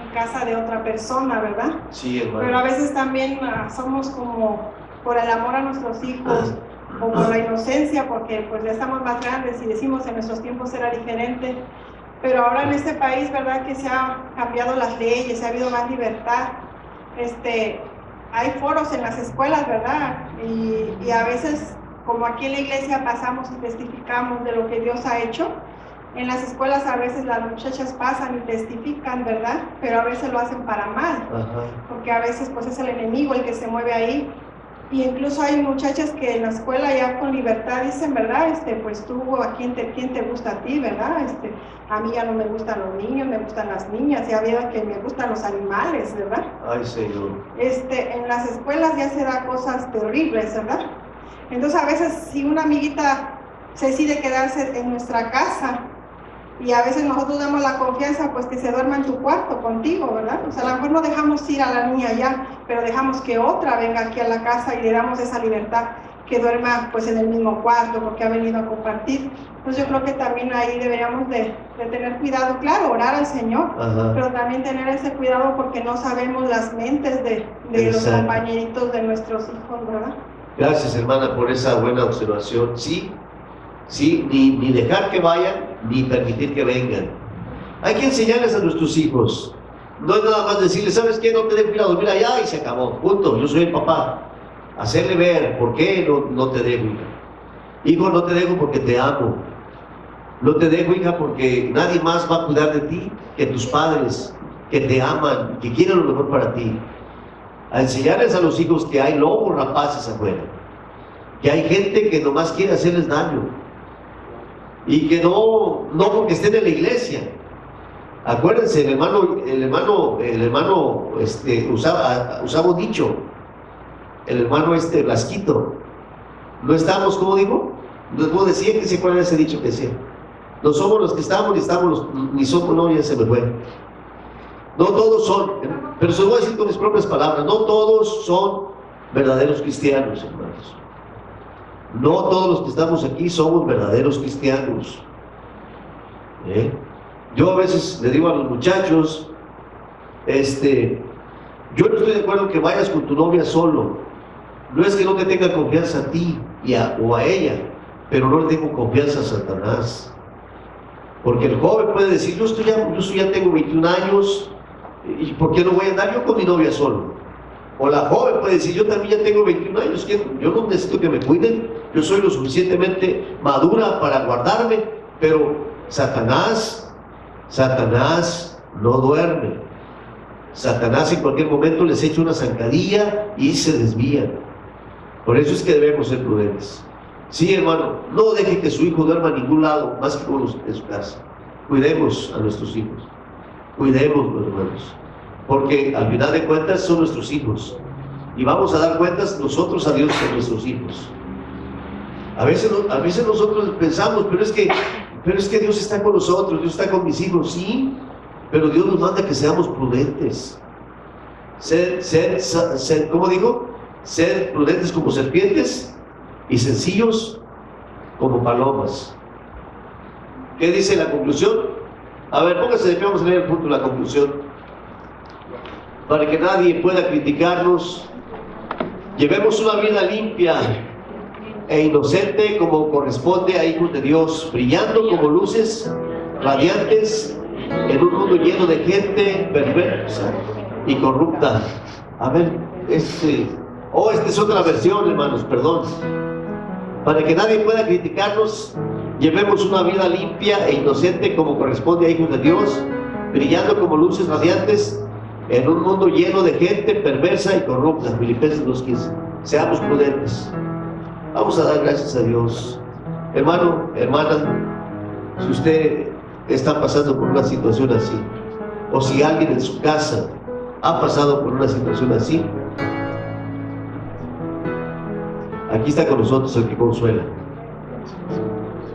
En casa de otra persona, ¿verdad? Sí, hermano. Pero a veces también somos como por el amor a nuestros hijos o por la inocencia, porque pues ya estamos más grandes y decimos en nuestros tiempos era diferente. Pero ahora en este país, ¿verdad? Que se han cambiado las leyes, ha habido más libertad. Hay foros en las escuelas, ¿verdad? Y a veces, como aquí en la iglesia pasamos y testificamos de lo que Dios ha hecho, en las escuelas a veces las muchachas pasan y testifican, ¿verdad? Pero a veces lo hacen para mal, Ajá. porque a veces pues es el enemigo el que se mueve ahí. Y incluso hay muchachas que en la escuela ya con libertad dicen, ¿verdad? Pues tú, ¿a quién te gusta a ti, verdad? A mí ya no me gustan los niños, me gustan las niñas, ya veo que me gustan los animales, ¿verdad? Ay, Señor. En las escuelas ya se da cosas terribles, ¿verdad? Entonces a veces si una amiguita se decide quedarse en nuestra casa, y a veces nosotros damos la confianza, pues que se duerma en tu cuarto contigo, ¿verdad? O sea, a lo mejor no dejamos ir a la niña ya, pero dejamos que otra venga aquí a la casa y le damos esa libertad, que duerma pues en el mismo cuarto porque ha venido a compartir. Entonces yo creo que también ahí deberíamos de tener cuidado, claro, orar al Señor, Ajá. pero también tener ese cuidado porque no sabemos las mentes de los Exacto. compañeritos de nuestros hijos, ¿verdad? Gracias, hermana, por esa buena observación. Sí, ni dejar que vayan, ni permitir que vengan. Hay que enseñarles a nuestros hijos. No es nada más decirles, ¿sabes qué? No te dejo ir a dormir allá y se acabó. Punto. Yo soy el papá. Hacerle ver por qué no te dejo, hija. Hijo, no te dejo porque te amo. No te dejo, hija, porque nadie más va a cuidar de ti que tus padres, que te aman, que quieren lo mejor para ti. A enseñarles a los hijos que hay lobos rapaces afuera, que hay gente que nomás quiere hacerles daño, y que no porque estén en la iglesia. Acuérdense, el hermano usaba un dicho, el hermano Blasquito, no estamos, ¿cómo digo? No decía, que se acuerdan de ese dicho que decía, no somos los que estamos, ni somos, no, ya se me fue. No todos son, pero se lo voy a decir con mis propias palabras, no todos son verdaderos cristianos, hermanos. No todos los que estamos aquí somos verdaderos cristianos. Yo a veces le digo a los muchachos, yo no estoy de acuerdo que vayas con tu novia solo. No es que no te tenga confianza a ti o a ella, pero no le tengo confianza a Satanás. Porque el joven puede decir, yo ya tengo 21 años, ¿y por qué no voy a andar yo con mi novia solo? O la joven puede decir, yo también ya tengo 21 años, yo no necesito que me cuiden, yo soy lo suficientemente madura para guardarme, pero Satanás no duerme. Satanás en cualquier momento les echa una zancadilla y se desvían. Por eso es que debemos ser prudentes. Sí, hermano, no deje que su hijo duerma a ningún lado, más que en su casa. Cuidemos a nuestros hijos, cuidemos, hermanos, porque al final de cuentas son nuestros hijos, y vamos a dar cuentas nosotros a Dios con nuestros hijos. A veces nosotros pensamos, pero es que Dios está con nosotros, Dios está con mis hijos, sí, pero Dios nos manda que seamos prudentes. ¿Cómo digo? Ser prudentes como serpientes y sencillos como palomas. ¿Qué dice la conclusión? A ver, póngase de pie, vamos a leer el punto de la conclusión. Para que nadie pueda criticarnos, llevemos una vida limpia e inocente como corresponde a hijos de Dios, brillando como luces radiantes en un mundo lleno de gente perversa y corrupta. A ver, esta es otra versión, hermanos, perdón. Para que nadie pueda criticarnos, llevemos una vida limpia e inocente como corresponde a hijos de Dios, brillando como luces radiantes en un mundo lleno de gente perversa y corrupta. Filipenses 2:15. Seamos prudentes. Vamos a dar gracias a Dios. Hermano, hermana, si usted está pasando por una situación así, o si alguien en su casa ha pasado por una situación así, aquí está con nosotros el que consuela.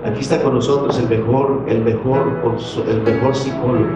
Aquí está con nosotros el mejor psicólogo.